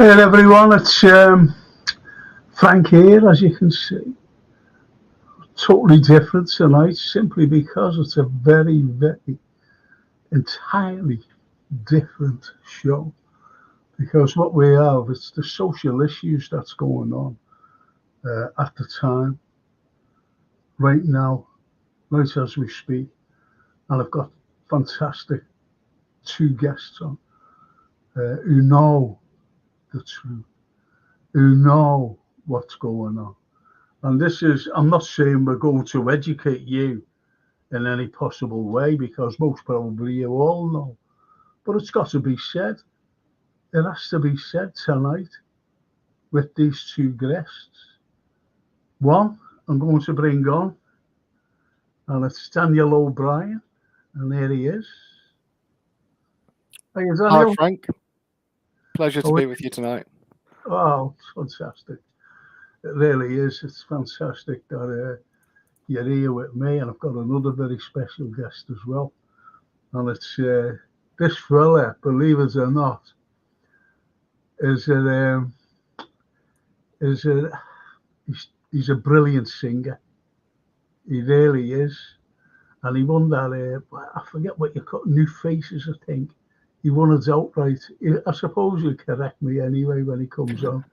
Hey everyone, it's Frank here, as you can see. Totally different tonight, simply because it's a very, very entirely different show. Because what we have, it's the social issues that's going on at the time, right now, right as we speak. And I've got fantastic two guests on who know the truth, who know what's going on. And this is, I'm not saying we're going to educate you in any possible way because most probably you all know, but it's got to be said. It has to be said tonight with these two guests. One, I'm going to bring on, and it's Daniel O'Brien, and there he is. Hey, Hi, Daniel. Frank. Pleasure to be with you tonight. Oh, it's fantastic. It really is. It's fantastic that you're here with me, and I've got another very special guest as well. And it's this fella, believe it or not, is a is a he's a brilliant singer. He really is, and he won that. I forget what you call New Faces, I think. He won it outright. I suppose you'll correct me anyway when he comes on.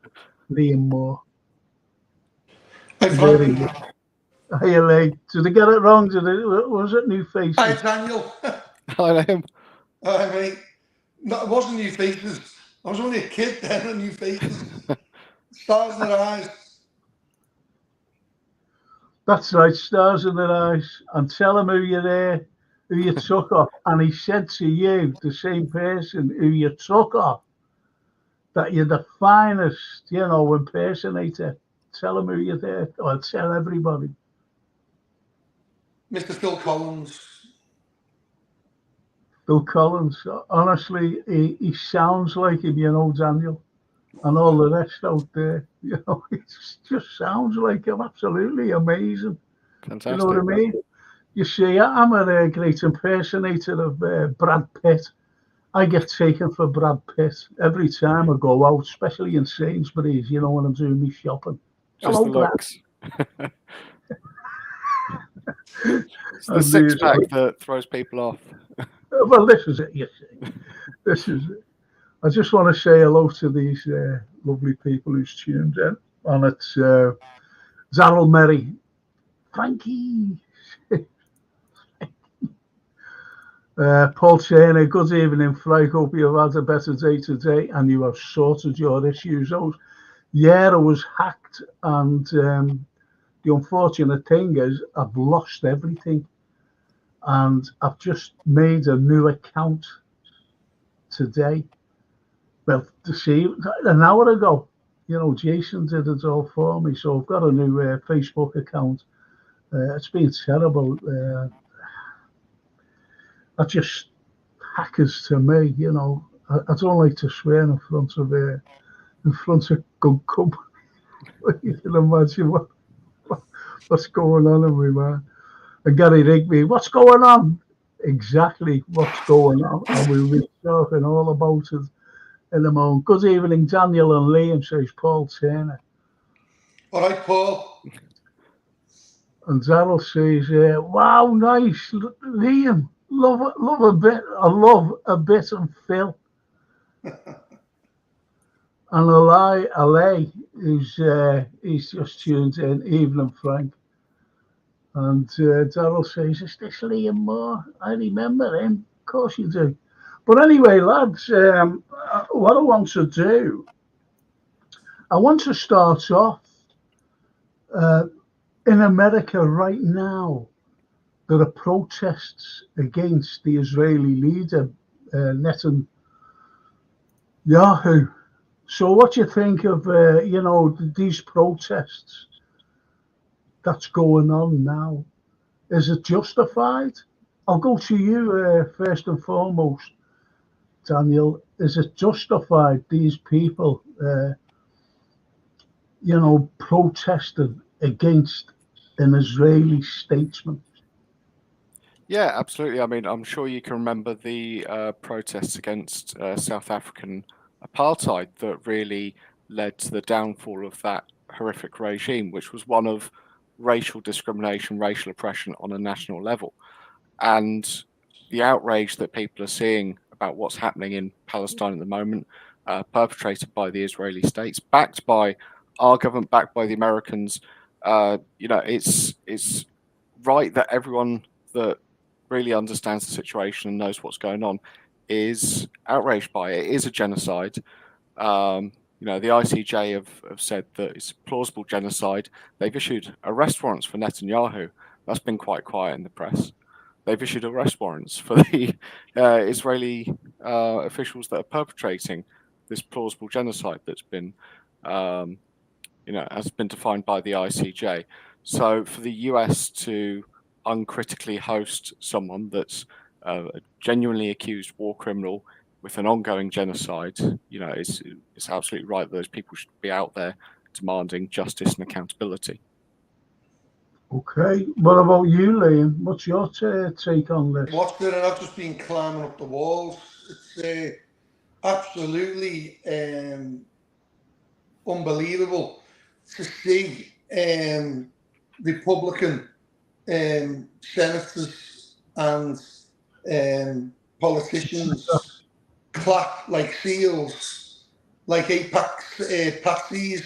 Liam Moore. Hi, Frank. Hey, Lee. Did I get it wrong? Was it New Faces? Hi, Daniel. Hi, Liam. Hi, mate. No, it wasn't New Faces. I was only a kid then on New Faces. Stars in their eyes. That's right, stars in their eyes. And tell him who you're there, who you took off. And he said to you, the same person who you took off, that you're the finest, impersonator. Tell him who you're there, or tell everybody. Mr. Phil Collins. Phil Collins, honestly, he sounds like him, Daniel, and all the rest out there. It just sounds like him. Absolutely amazing. Fantastic. You know what I mean? You see, I'm a great impersonator of Brad Pitt. I get taken for Brad Pitt every time I go out, especially in Sainsbury's, when I'm doing my shopping. Just Hello, the Brad. looks. It's the six-pack that throws people off. Well, this is it, you see. This is it. I just want to say hello to these lovely people who's tuned in. And it's Darryl Merry, Frankie, Paul Turner, good evening, Frank. Hope you've had a better day today and you have sorted your issues out. Yeah, I was hacked, and the unfortunate thing is I've lost everything. And I've just made a new account today. Well, to see, an hour ago, Jason did it all for me. So I've got a new Facebook account. It's been terrible. That's just hackers to me, I don't like to swear in front of good company. You can imagine what's going on in my mind. And Gary Rigby, what's going on? Exactly what's going on. And we'll be talking all about it in a moment. Good evening, Daniel and Liam, says Paul Turner. All right, Paul. And Darryl says, wow, nice. Liam, love a bit. I love a bit of Phil. And LA, he's just tuned in, evening, Frank. And Darryl says, is this Liam Moore? I remember him. Of course you do. But anyway, lads, what I want to do, I want to start off in America right now. There are protests against the Israeli leader, Netanyahu. So what do you think of, these protests that's going on now? Is it justified? I'll go to you first and foremost, Daniel. Is it justified, these people, protesting against an Israeli statesman? Yeah, absolutely. I mean, I'm sure you can remember the protests against South African apartheid that really led to the downfall of that horrific regime, which was one of racial discrimination, racial oppression on a national level. And the outrage that people are seeing about what's happening in Palestine at the moment, perpetrated by the Israeli states, backed by our government, backed by the Americans, it's right that everyone that really understands the situation and knows what's going on is outraged by it. It is a genocide. The ICJ have said that it's plausible genocide. They've issued arrest warrants for Netanyahu. That's been quite quiet in the press. They've issued arrest warrants for the Israeli officials that are perpetrating this plausible genocide that's been, has been defined by the ICJ. So for the US to uncritically host someone that's a genuinely accused war criminal with an ongoing genocide, it's absolutely right that those people should be out there demanding justice and accountability. Okay, what about you, Liam? What's your take on this? Watched it, and I've just been climbing up the walls. It's absolutely unbelievable to see Republican senators and politicians clap like seals, like Apex patsies.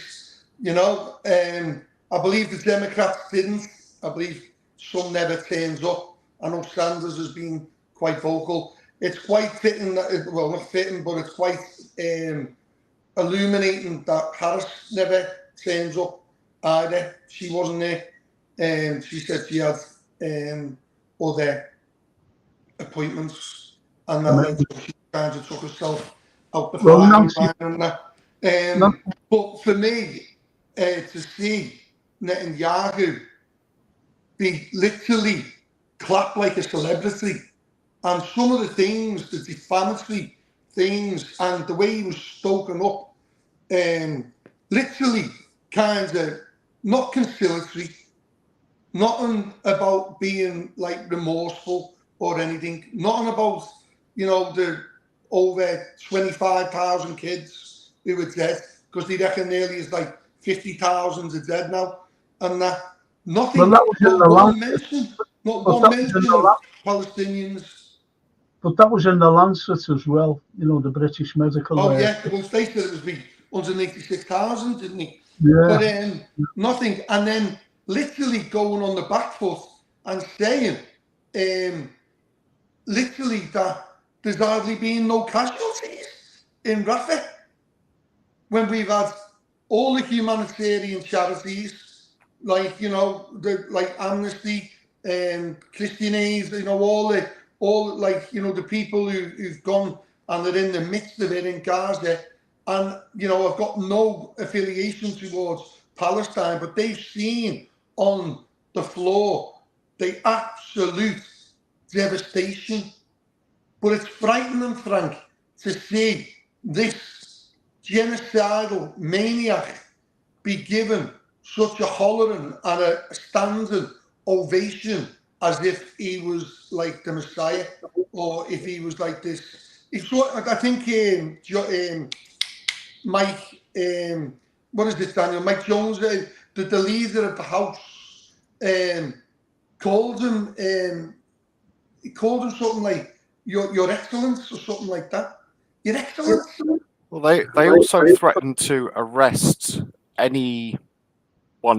I believe the Democrats didn't. I believe some never turns up. I know Sanders has been quite vocal. It's quite fitting, well, not fitting, but it's quite illuminating that Harris never turns up either. She wasn't there. She said she had other appointments, and that she kind of took herself out the firing line and that. But for me, to see Netanyahu be literally clapped like a celebrity, and some of the things, the defamatory things, and the way he was stoking up, literally kind of not conciliatory, nothing about being like remorseful or anything, nothing about, the over 25,000 kids who were dead, because they reckon nearly is like 50,000 are dead now, and that nothing, well, that was not one mention, not one mention of Palestinians. But that was in the Lancet as well, the British medical. Oh yeah, well, they said it was 186,000, didn't he? Yeah. But nothing, and then literally going on the back foot and saying, literally that there's hardly been no casualties in Rafah, when we've had all the humanitarian charities, like like Amnesty, Christian Aid, all the people who've gone and they're in the midst of it in Gaza, and I've got no affiliation towards Palestine, but they've seen on the floor the absolute devastation. But it's frightening, Frank, to see this genocidal maniac be given such a hollering and a standing ovation as if he was like the Messiah, or if he was like this. I think Mike, what is this, Daniel? Mike Jones, the leader of the House, called him something like Your Excellence or something like that. Your Excellence. Well, they also threatened to arrest anyone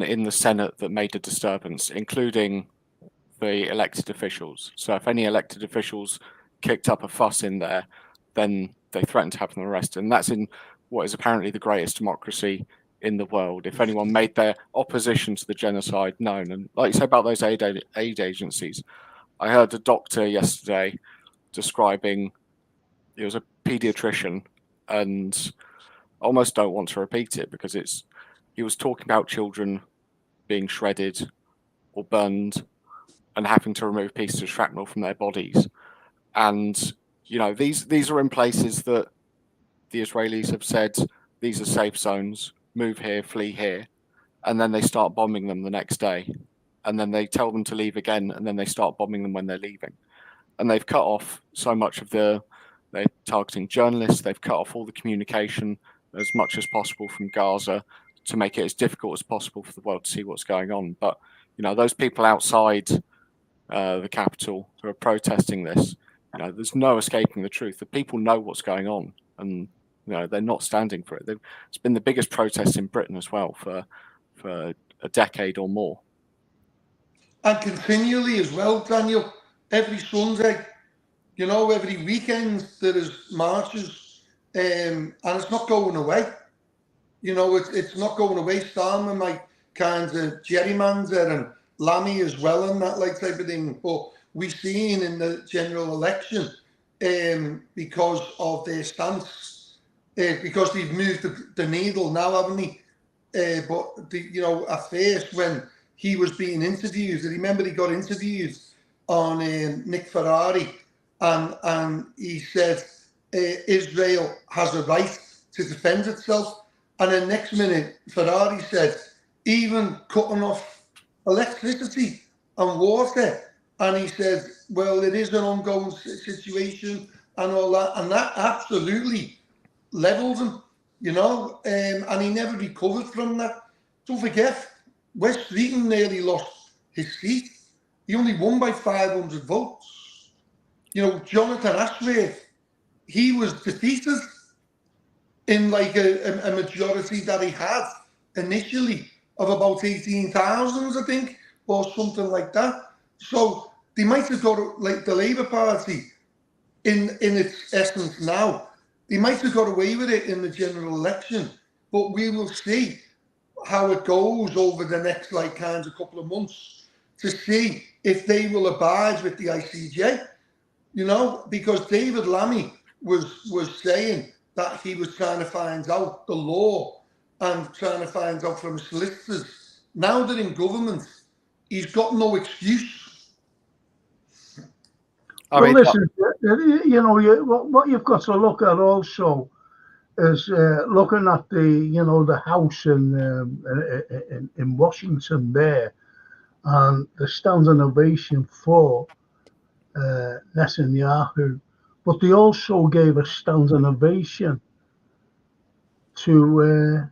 in the Senate that made a disturbance, including the elected officials. So if any elected officials kicked up a fuss in there, then they threatened to have them arrested. And that's in what is apparently the greatest democracy in the world. If anyone made their opposition to the genocide known, and like you say about those aid agencies, I heard a doctor yesterday describing, he was a pediatrician, and I almost don't want to repeat it because he was talking about children being shredded or burned and having to remove pieces of shrapnel from their bodies. And, these are in places that the Israelis have said, these are safe zones, move here, flee here. And then they start bombing them the next day. And then they tell them to leave again, and then they start bombing them when they're leaving. And they've cut off so much of the They're targeting journalists. They've cut off all the communication as much as possible from Gaza to make it as difficult as possible for the world to see what's going on. But those people outside the capital who are protesting this, there's no escaping the truth. The people know what's going on, and they're not standing for it. It's been the biggest protest in Britain as well for a decade or more, and continually as well, Daniel. Every Sunday, every weekend there is marches, and it's not going away. It's not going away. Starmer might kind of gerrymander and Lammy as well and that type of thing. But we've seen in the general election, because of their stance, because they've moved the needle now, haven't they? But at first when he was being interviewed, I remember he got interviewed on Nick Ferrari, and he said Israel has a right to defend itself. And then next minute, Ferrari said, even cutting off electricity and water. And he said, well, it is an ongoing situation and all that. And that absolutely levelled him, and he never recovered from that. Don't forget, West Streeton nearly lost his seat. He only won by 500 votes. Jonathan Ashworth, he was defeated in a majority that he had initially of about 18,000, I think, or something like that. So they might have got, the Labour Party, in its essence now, they might have got away with it in the general election, but we will see how it goes over the next couple of months to see if they will abide with the ICJ, because David Lammy was saying that he was trying to find out the law and trying to find out from solicitors. Now they're in government, he's got no excuse. Listen, what you've got to look at also is looking at the house in Washington there, and the standing ovation for Netanyahu. But they also gave a standing ovation to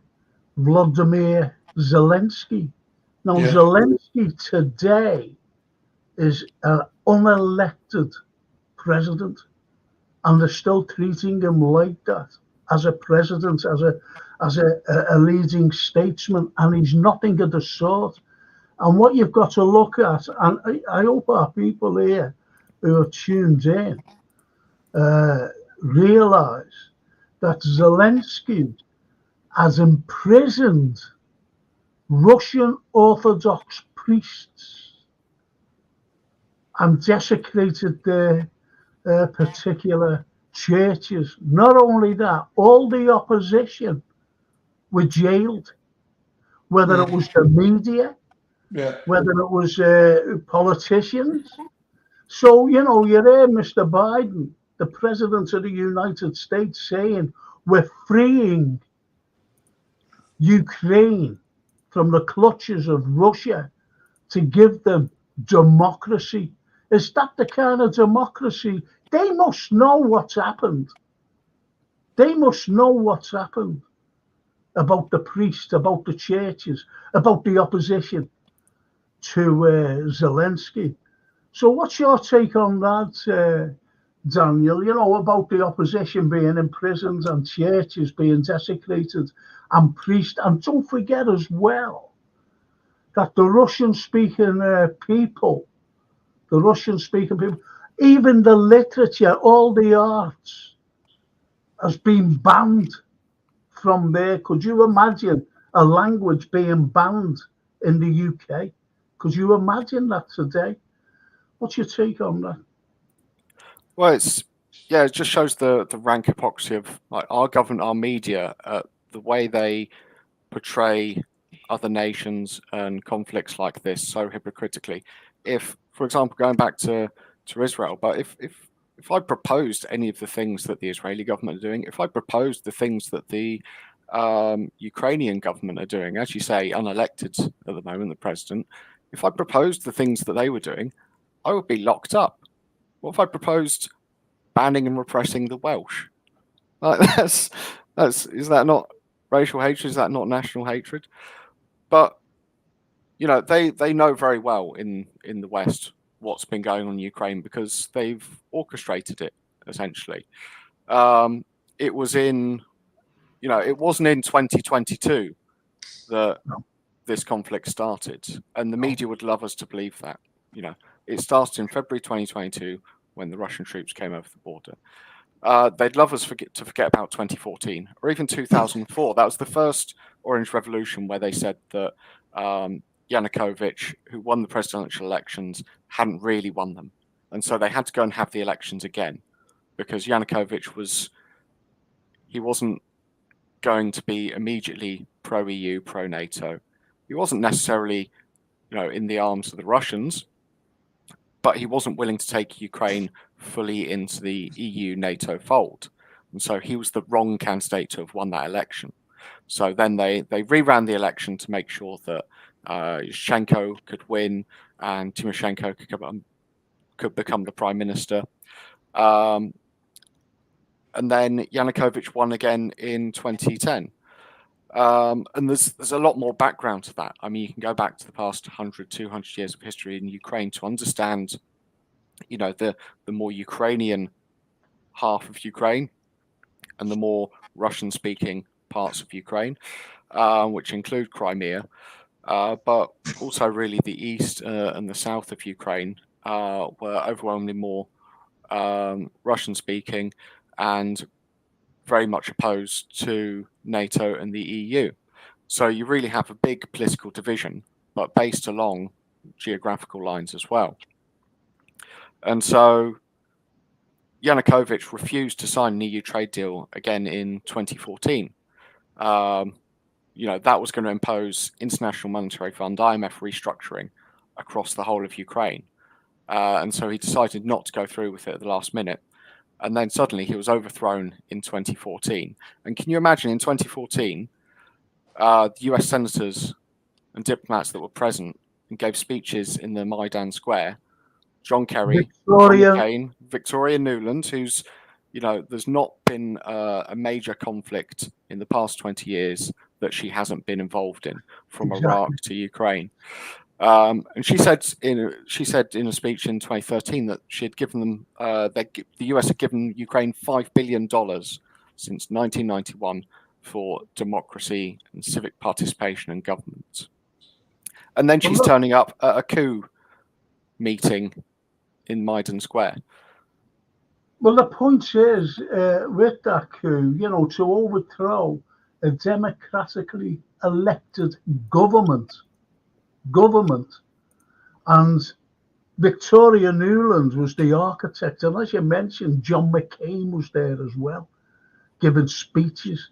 Vladimir Zelensky. Now, Zelensky today is an unelected president, and they're still treating him like that, as a president, as a leading statesman, and he's nothing of the sort. And what you've got to look at, and I hope our people here who are tuned in realize that Zelensky has imprisoned Russian Orthodox priests and desecrated their particular churches. Not only that, all the opposition were jailed, whether it was the media, whether it was politicians. So, you hear Mr. Biden, the President of the United States, saying we're freeing Ukraine from the clutches of Russia to give them democracy. Is that the kind of democracy? They must know what's happened. They must know what's happened about the priests, about the churches, about the opposition to Zelensky. So what's your take on that, Daniel? About the opposition being imprisoned and churches being desecrated and priests. And don't forget as well that the Russian-speaking people, even the literature, all the arts has been banned from there. Could you imagine a language being banned in the UK? Could you imagine that today? What's your take on that? Well, it just shows the rank hypocrisy of our government, our media, the way they portray other nations and conflicts like this so hypocritically. If, for example, going back to Israel, but if I proposed any of the things that the Israeli government are doing, if I proposed the things that the Ukrainian government are doing, as you say, unelected at the moment, the president, if I proposed the things that they were doing, I would be locked up. What if I proposed banning and repressing the Welsh. Like that's is that not racial hatred? Is that not national hatred? But you know, they know very well in the West what's been going on in Ukraine because they've orchestrated it essentially. It was in, you know, it wasn't in 2022 that this conflict started, and the media would love us to believe that. You know, it started in February 2022 when the Russian troops came over the border. They'd love us to forget about 2014 or even 2004. That was the first Orange Revolution where they said that Yanukovych, who won the presidential elections, hadn't really won them. And so they had to go and have the elections again because Yanukovych wasn't going to be immediately pro-EU, pro-NATO. He wasn't necessarily, you know, in the arms of the Russians, but he wasn't willing to take Ukraine fully into the EU NATO fold. And so he was the wrong candidate to have won that election. So then they reran the election to make sure that Yushchenko could win and Tymoshenko could become the prime minister. And then Yanukovych won again in 2010. And there's a lot more background to that. I mean, you can go back to the past 100, 200 years of history in Ukraine to understand, you know, the more Ukrainian half of Ukraine and the more Russian-speaking parts of Ukraine, which include Crimea, but also really the east and the south of Ukraine were overwhelmingly more Russian-speaking and very much opposed to NATO and the EU. So you really have a big political division, but based along geographical lines as well. And so Yanukovych refused to sign an EU trade deal again in 2014. You know, that was going to impose International Monetary Fund, IMF restructuring across the whole of Ukraine. And so he decided not to go through with it at the last minute. And then suddenly he was overthrown in 2014. And can you imagine in 2014, the US senators and diplomats that were present and gave speeches in the Maidan Square, John Kerry, John McCain, Victoria Nuland, who's, you know, there's not been a major conflict in the past 20 years that she hasn't been involved in, from Iraq to Ukraine. And she said in a speech in 2013 that she had given them, the US had given Ukraine $5 billion since 1991 for democracy and civic participation in government. And then she's turning up at a coup meeting in Maidan Square. Well, the point is, with that coup, you know, to overthrow a democratically elected government, and Victoria Nuland was the architect, and as you mentioned, John McCain was there as well, giving speeches.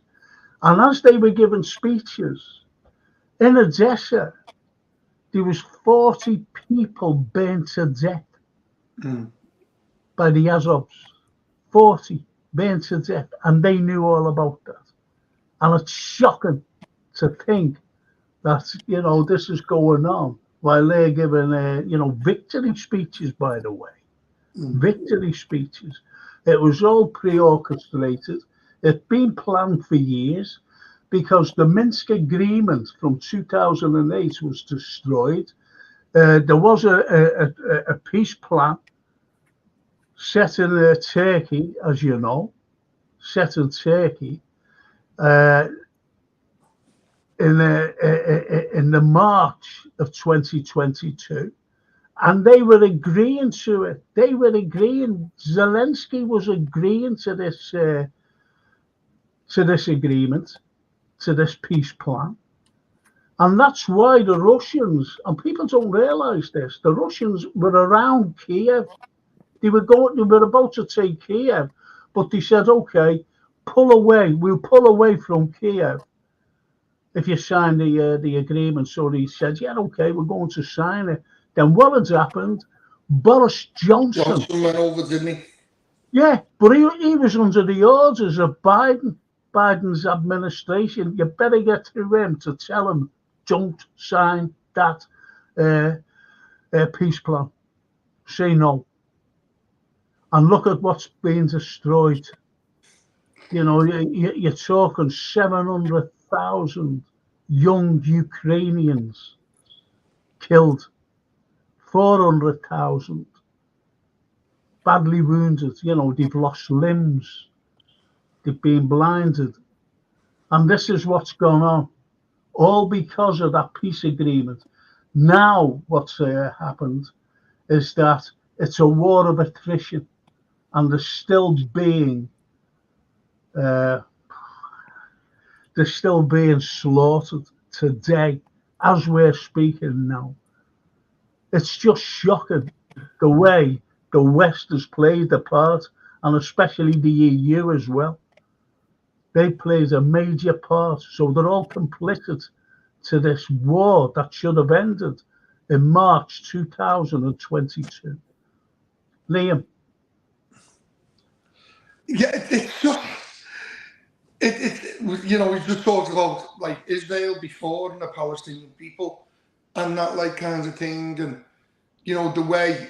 And as they were giving speeches in Odessa, there was 40 people burnt to death by the Azovs. 40 burnt to death, and they knew all about that. And it's shocking to think that, you know, this is going on while they're giving, you know, victory speeches, by the way. Victory speeches. It was all pre-orchestrated. It'd been planned for years because the Minsk agreement from 2008 was destroyed. There was a peace plan set in Turkey, as you know, set in Turkey in the March of 2022, and they were agreeing to it. They were agreeing. Zelensky was agreeing to this agreement, to this peace plan, and that's why the Russians, and people don't realize this, the Russians were around Kiev. They were about to take Kiev, but they said, "Okay, pull away. We'll pull away from Kiev if you sign the agreement." So he said, "Yeah, okay, we're going to sign it." Then what had happened? Boris Johnson went over, didn't he? Yeah, but he was under the orders of Biden's administration. You better get to him to tell him, don't sign that peace plan. Say no. And look at what's being destroyed. You know, you're talking 700,000 young Ukrainians killed, 400,000 badly wounded. You know, they've lost limbs, they've been blinded. And this is what's gone on, all because of that peace agreement. Now, what's happened is that it's a war of attrition, and they're still being slaughtered today as we're speaking now. It's just shocking the way the West has played a part, and especially the EU as well. They played a major part, so they're all complicit to this war that should have ended in March 2022. Liam. Yeah, it's just you know, we just talked about like Israel before and the Palestinian people and that like kind of thing, and you know the way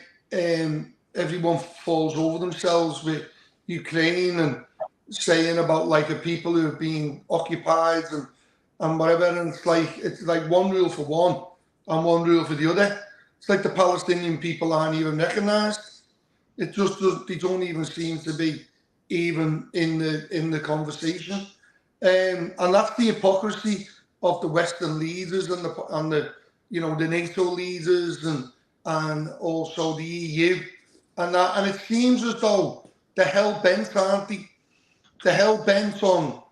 everyone falls over themselves with Ukraine and saying about like the people who have been occupied and whatever, and it's like one rule for one and one rule for the other. It's like the Palestinian people aren't even recognised. It just they don't even seem to be even in the conversation, and that's the hypocrisy of the Western leaders and the you know the NATO leaders and also the EU, and it seems as though they're hell bent, aren't they? They're hell bent on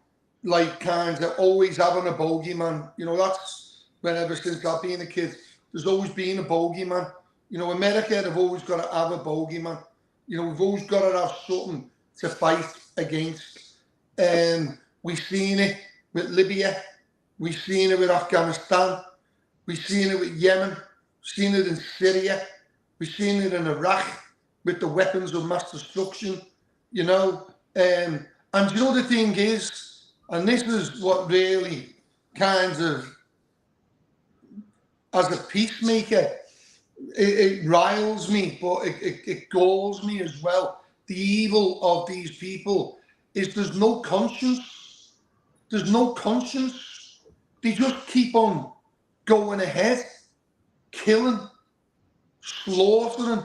like kind of always having a bogeyman. You know, that's whenever since I've been a kid, there's always been a bogeyman. You know, America have always got to have a bogeyman. You know, we've always got to have something to fight against. We've seen it with Libya. We've seen it with Afghanistan. We've seen it with Yemen. We've seen it in Syria. We've seen it in Iraq with the weapons of mass destruction, you know. And you know the thing is, and this is what really kind of, as a peacemaker, it riles me, but it galls me as well. The evil of these people is there's no conscience. There's no conscience. They just keep on going ahead, killing, slaughtering,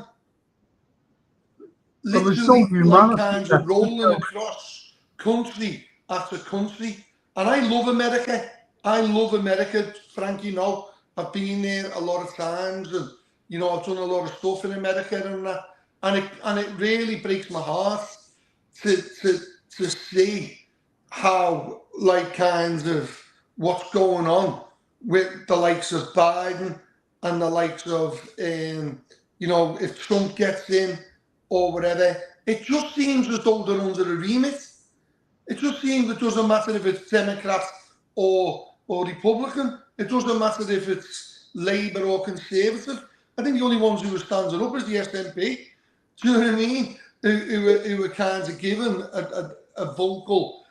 literally like kinds of rolling across country after country. And I love America. I love America, Frank, you know. I've been there a lot of times, and you know, I've done a lot of stuff in America and that, and it really breaks my heart to see how like kinds of what's going on with the likes of Biden and the likes of you know, if Trump gets in or whatever, it just seems as though they're under a remit. It just seems it doesn't matter if it's Democrat or Republican. It doesn't matter if it's Labour or Conservative. I think the only ones who are standing up is the SNP. Do you know what I mean? Who are kind of given a vocal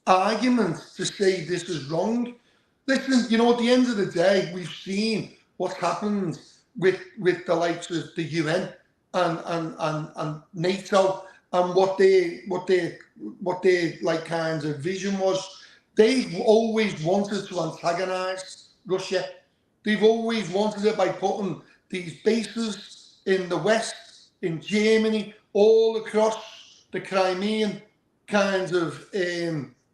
argument to say this is wrong. Listen, you know, at the end of the day, we've seen what's happened with the likes of the UN and NATO and what their like kinds of vision was. They've always wanted to antagonise Russia. They've always wanted it by putting these bases in the West, in Germany, all across the Crimean kind of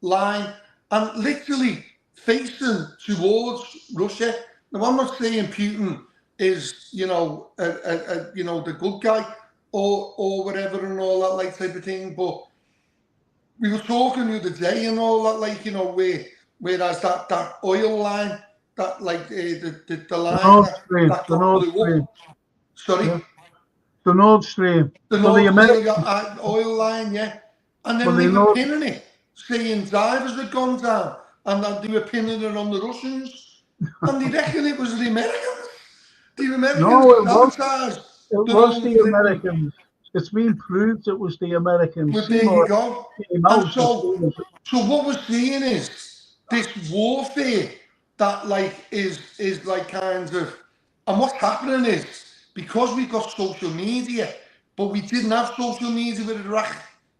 line, and literally facing towards Russia. Now, I'm not saying Putin is, you know, you know, the good guy or whatever and all that like type of thing, but we were talking the other day and all that, like, you know, whereas that oil line, that like the line that blew up. Sorry? Yeah. The Nord Stream. The Nord Stream oil line, yeah. And then they were pinning it, saying divers had gone down, and that they were pinning it on the Russians. And they reckon it was the Americans. The Americans sabotaged. It was the Americans. It's been proved it was the Americans. But there you go. And so what we're seeing is this warfare that like is like kind of, and what's happening is because we've got social media, but we didn't have social media with Iraq.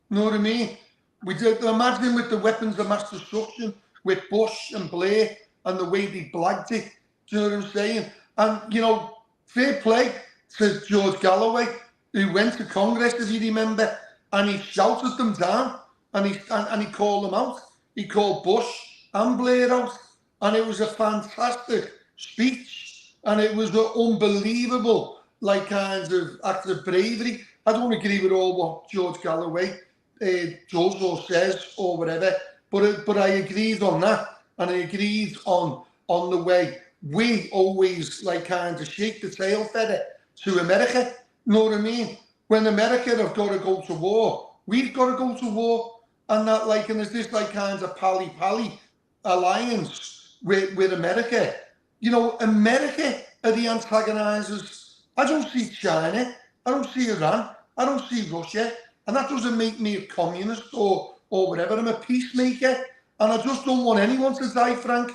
You know what I mean? We did. Imagine with the weapons of mass destruction with Bush and Blair and the way they blagged it. Do you know what I'm saying? And, you know, fair play to George Galloway, who went to Congress, if you remember, and he shouted them down and he called them out. He called Bush and Blair out. And it was a fantastic speech. And it was an unbelievable, like, kind of act of bravery. I don't agree with all what George Galloway does or says or whatever, but I agreed on that, and I agreed on the way we always like kind of shake the tail feather to America. You know what I mean? When America have got to go to war, we've got to go to war, and that like, and there's this like kind of pally alliance with America. You know, America are the antagonizers. I don't see China, I don't see Iran, I don't see Russia. And that doesn't make me a communist or whatever. I'm a peacemaker. And I just don't want anyone to die, Frank.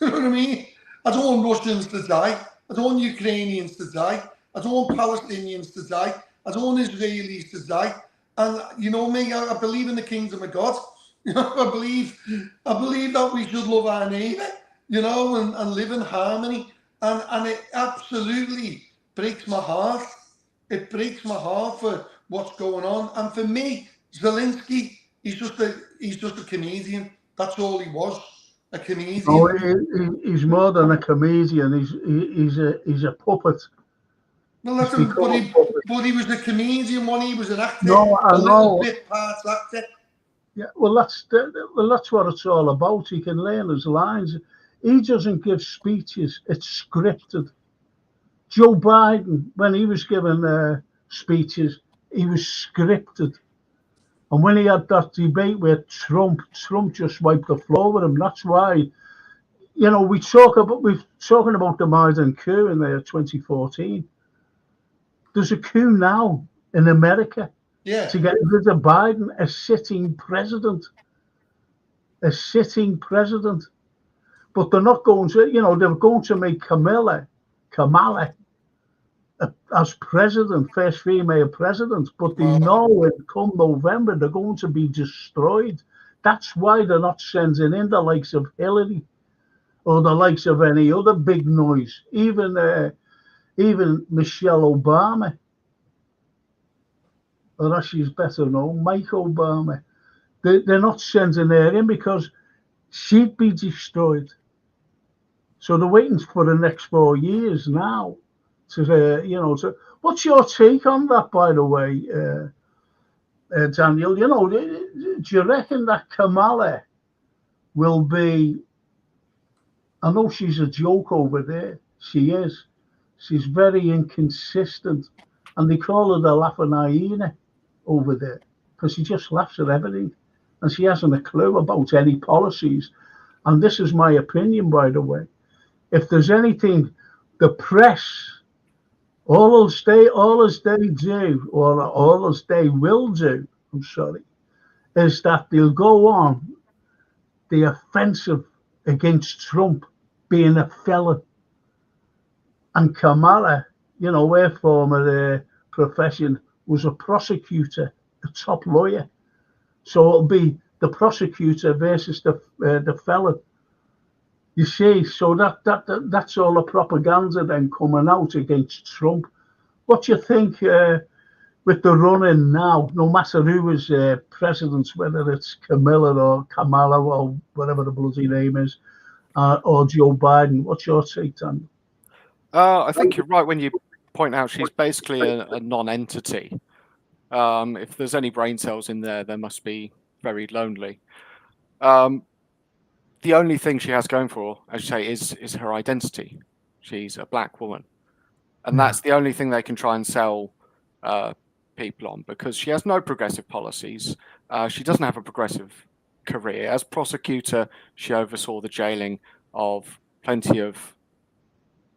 You know what I mean? I don't want Russians to die. I don't want Ukrainians to die. I don't want Palestinians to die. I don't want Israelis to die. And you know me, I believe in the kingdom of God. You know, I believe that we should love our neighbour, you know, and live in harmony. And it absolutely breaks my heart. It breaks my heart for what's going on. And for me, Zelensky, he's just a comedian. That's all he was, a comedian. No, he's more than a comedian. He's a puppet. Well, that's but he was a comedian when he was an actor. No, I know. Little bit parts actor. Yeah, well, that's what it's all about. He can learn his lines. He doesn't give speeches. It's scripted. Joe Biden, when he was giving speeches, he was scripted. And when he had that debate with Trump just wiped the floor with him. That's why, you know, we're talking about the Biden coup in there 2014. There's a coup now in America to get rid of Biden, a sitting president. But they're not going to, you know, they're going to make Kamala as president, first female president, but they know it come November they're going to be destroyed. That's why they're not sending in the likes of Hillary or the likes of any other big noise, even Michelle Obama, or as she's better known, Mike Obama. They're not sending her in because she'd be destroyed. So they're waiting for the next 4 years now. So, what's your take on that, by the way, Daniel? You know, do you reckon that Kamala will be? I know she's a joke over there. She is. She's very inconsistent, and they call her the laughing hyena over there because she just laughs at everything, and she hasn't a clue about any policies. And this is my opinion, by the way. If there's anything, the press. All as they do, or all as they will do, is that they'll go on the offensive against Trump being a felon. And Kamala, you know, her former profession was a prosecutor, a top lawyer. So it'll be the prosecutor versus the felon. You see, so that's all the propaganda then coming out against Trump. What do you think with the running now, no matter who is president, whether it's Kamala or whatever the bloody name is, or Joe Biden? What's your take, Dan? I think you're right when you point out she's basically a non-entity. If there's any brain cells in there, they must be very lonely. The only thing she has going for her, as you say, is her identity. She's a black woman. And that's the only thing they can try and sell people on, because she has no progressive policies. She doesn't have a progressive career. As prosecutor, she oversaw the jailing of plenty of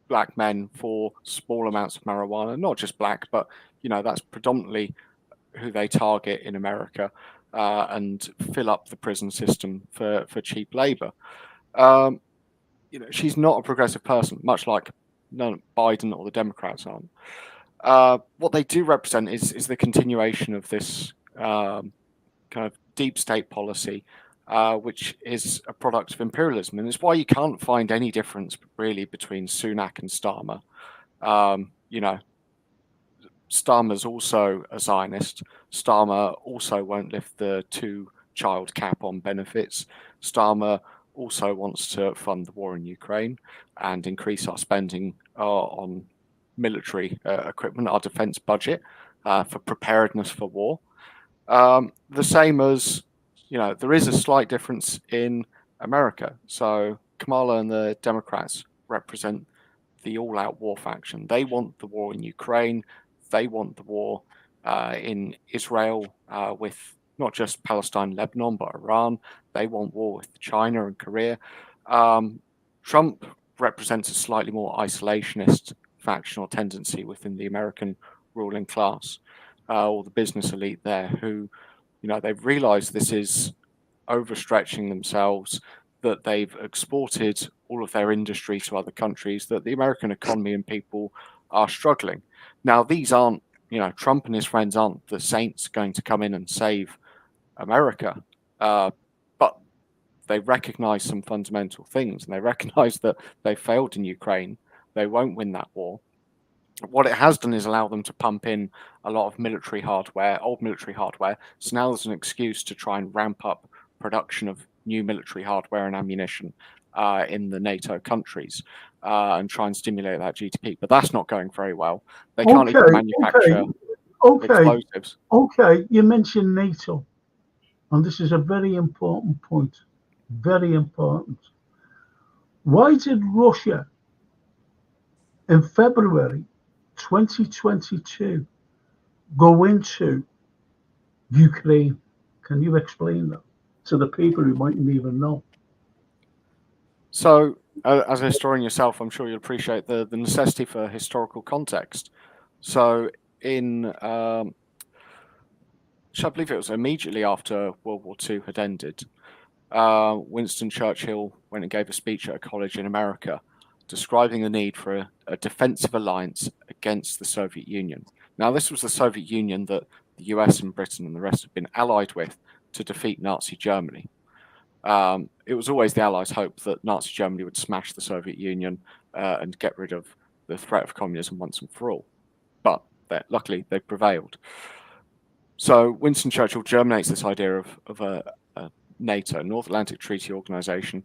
black men for small amounts of marijuana. Not just black, but, you know, that's predominantly who they target in America. And fill up the prison system for cheap labor. You know, she's not a progressive person, much like Biden or the Democrats aren't. What they do represent is the continuation of this kind of deep state policy, which is a product of imperialism. And it's why you can't find any difference really between Sunak and Starmer. You know, Starmer's also a Zionist. Starmer also won't lift the 2-child cap on benefits. Starmer also wants to fund the war in Ukraine and increase our spending on military equipment, our defense budget for preparedness for war. The same as, there is a slight difference in America. So Kamala and the Democrats represent the all-out war faction. They want the war in Ukraine. They want the war in Israel with not just Palestine, Lebanon, but Iran. They want war with China and Korea. Trump represents a slightly more isolationist factional tendency within the American ruling class or the business elite there who, they've realized this is overstretching themselves, that they've exported all of their industry to other countries, that the American economy and people are struggling. Now, these aren't, Trump and his friends aren't the saints going to come in and save America, but they recognize some fundamental things, and they recognize that they failed in Ukraine. They won't win that war. What it has done is allow them to pump in a lot of military hardware, old military hardware. So now there's an excuse to try and ramp up production of new military hardware and ammunition in the NATO countries and try and stimulate that GDP. But that's not going very well. They can't even manufacture explosives. Okay, you mentioned NATO, and this is a very important point. Very important. Why did Russia in February 2022 go into Ukraine? Can you explain that to the people who mightn't even know? So, as a historian yourself, I'm sure you'll appreciate the necessity for historical context. So, I believe it was immediately after World War II had ended, Winston Churchill went and gave a speech at a college in America describing the need for a defensive alliance against the Soviet Union. Now, this was the Soviet Union that the US and Britain and the rest have been allied with to defeat Nazi Germany. It was always the Allies' hope that Nazi Germany would smash the Soviet Union and get rid of the threat of communism once and for all. But luckily, they prevailed. So Winston Churchill germinates this idea of a NATO, North Atlantic Treaty Organization,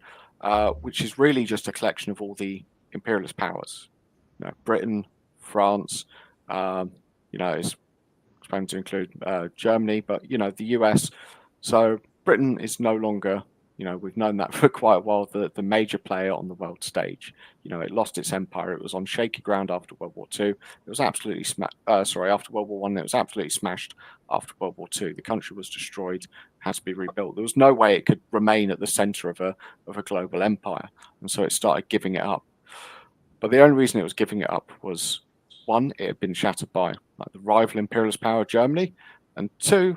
which is really just a collection of all the imperialist powers. Britain, France, is expanded to include Germany, but the US. So Britain is no longer, we've known that for quite a while, the major player on the world stage. It lost its empire. It was on shaky ground after World War II. It was absolutely after World War I, it was absolutely smashed after World War II. The country was destroyed, had to be rebuilt. There was no way it could remain at the center of a global empire. And so it started giving it up. But the only reason it was giving it up was, one, it had been shattered by the rival imperialist power, Germany, and two,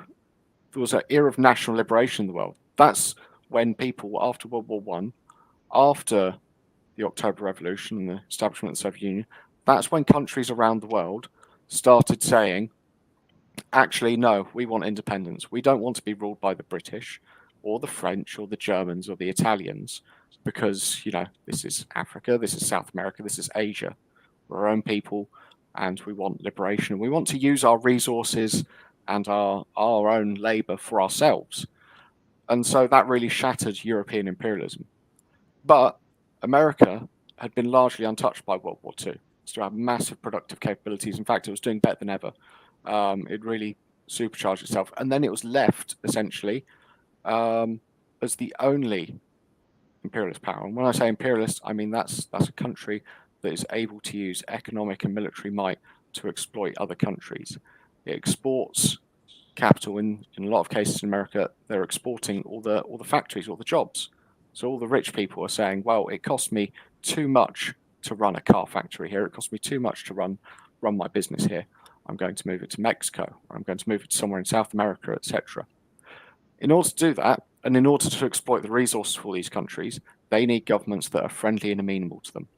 there was an era of national liberation in the world. That's when people, after World War I, after the October Revolution and the establishment of the Soviet Union, that's when countries around the world started saying, actually, no, we want independence. We don't want to be ruled by the British or the French or the Germans or the Italians because, this is Africa, this is South America, this is Asia. We're our own people and we want liberation. We want to use our resources and our own labor for ourselves. And so that really shattered European imperialism. But America had been largely untouched by World War II. Still had massive productive capabilities. In fact, it was doing better than ever. It really supercharged itself. And then it was left, essentially, as the only imperialist power. And when I say imperialist, I mean that's a country that is able to use economic and military might to exploit other countries. It exports capital. In a lot of cases in America, they're exporting all the factories, all the jobs. So all the rich people are saying, well, it costs me too much to run a car factory here. It costs me too much to run my business here. I'm going to move it to Mexico, or I'm going to move it to somewhere in South America, etc. In order to do that, and in order to exploit the resources for these countries, they need governments that are friendly and amenable to them.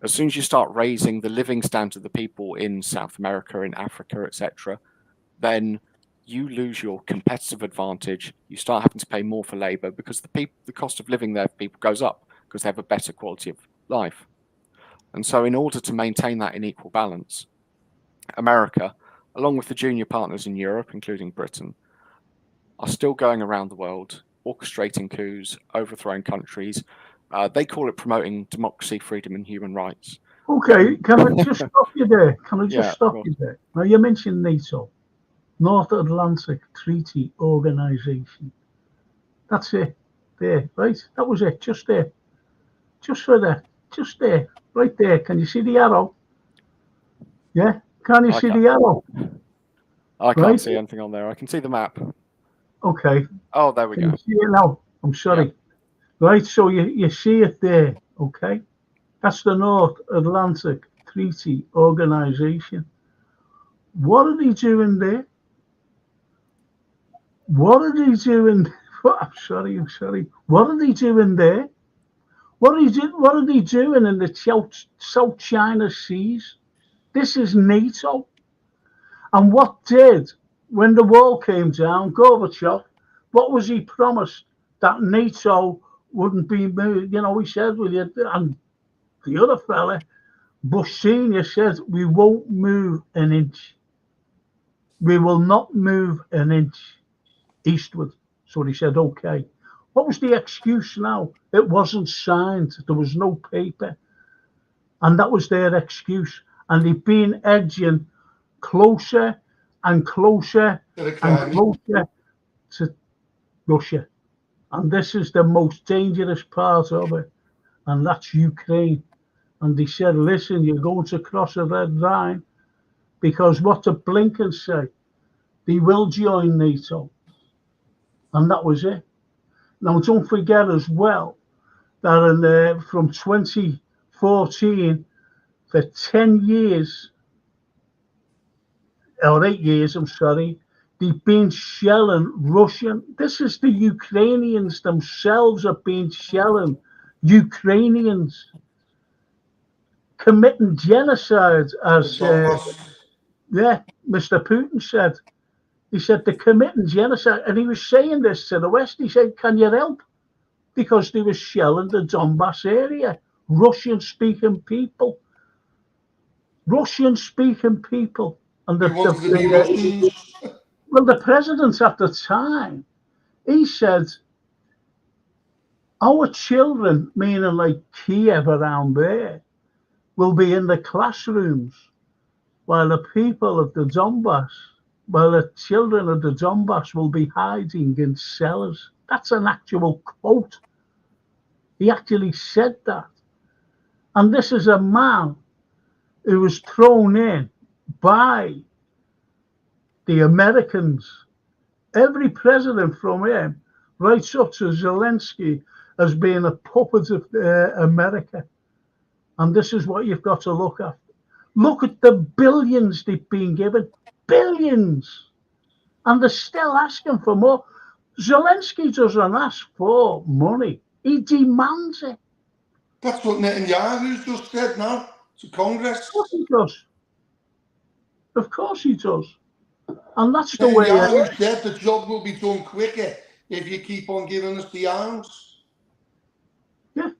As soon as you start raising the living standard of the people in South America, in Africa, etc., then you lose your competitive advantage. You start having to pay more for labor because the cost of living there for people goes up because they have a better quality of life. And so in order to maintain that in equal balance, America, along with the junior partners in Europe, including Britain, are still going around the world, orchestrating coups, overthrowing countries. They call it promoting democracy, freedom, and human rights. Okay, can I just stop you there? Can I just Yeah, stop of you there? Now, you mentioned NATO, North Atlantic Treaty Organization. That's it. There, right? That was it. Just there. Just for that. Just there. Right there. Can you see the arrow? Yeah? Can you I see can't- the arrow? I can't Right? see anything on there. I can see the map. Okay. Oh, there we Can go. you see it now? I'm sorry. Right, so you see it there, okay? That's the North Atlantic Treaty Organization. What are they doing there? What are they doing? I'm sorry. What are they doing there? What are they doing in the South China Seas? This is NATO. And what did, when the wall came down, Gorbachev, what was he promised? That NATO wouldn't be moved. You know, he said, "Will you?" And the other fella, Bush Senior, said, "We won't move an inch. We will not move an inch eastward." So he said, "Okay." What was the excuse now? It wasn't signed. There was no paper. And that was their excuse. And they've been edging closer and closer and closer to Russia. And this is the most dangerous part of it. And that's Ukraine. And they said, listen, you're going to cross a red line, because what did Blinken say? They will join NATO. And that was it. Now, don't forget as well that from 2014, for 10 years, or 8 years, I'm sorry, they've been shelling Russian. This is the Ukrainians themselves have been shelling Ukrainians, committing genocide, as Mr. Putin said. He said they're committing genocide, and he was saying this to the West. He said, "Can you help?" Because they were shelling the Donbass area, Russian-speaking people, and well, the president at the time, he said, our children, meaning like Kiev around there, will be in the classrooms, while the people of the Donbass, while the children of the Donbass will be hiding in cellars. That's an actual quote. He actually said that. And this is a man who was thrown in by the Americans. Every president from him, right up to Zelensky, has been a puppet of America. And this is what you've got to look at. Look at the billions they've been given. Billions. And they're still asking for more. Zelensky doesn't ask for money. He demands it. That's what Netanyahu's just said now to Congress. Of course he does. Of course he does. And that's the way Netanyahu said the job will be done quicker if you keep on giving us the arms. Yeah,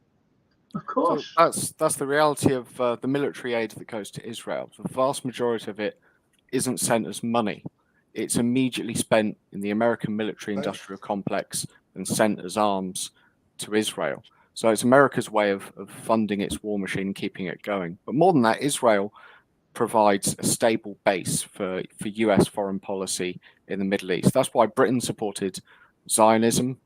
of course. So that's the reality of the military aid that goes to Israel. The vast majority of it isn't sent as money. It's immediately spent in the American military-industrial complex and sent as arms to Israel. So it's America's way of funding its war machine and keeping it going. But more than that, Israel provides a stable base for US foreign policy in the Middle East. That's why Britain supported Zionism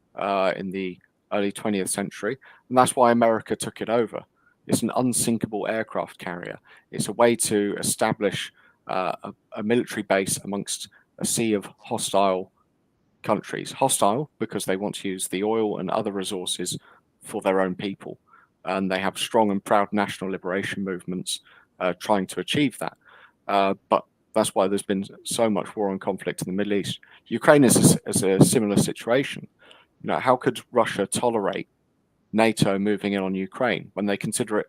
in the early 20th century, and that's why America took it over. It's an unsinkable aircraft carrier. It's a way to establish a military base amongst a sea of hostile countries. Hostile because they want to use the oil and other resources for their own people, and they have strong and proud national liberation movements trying to achieve that. But that's why there's been so much war and conflict in the Middle East. Ukraine is a similar situation. You know, how could Russia tolerate NATO moving in on Ukraine when they consider it,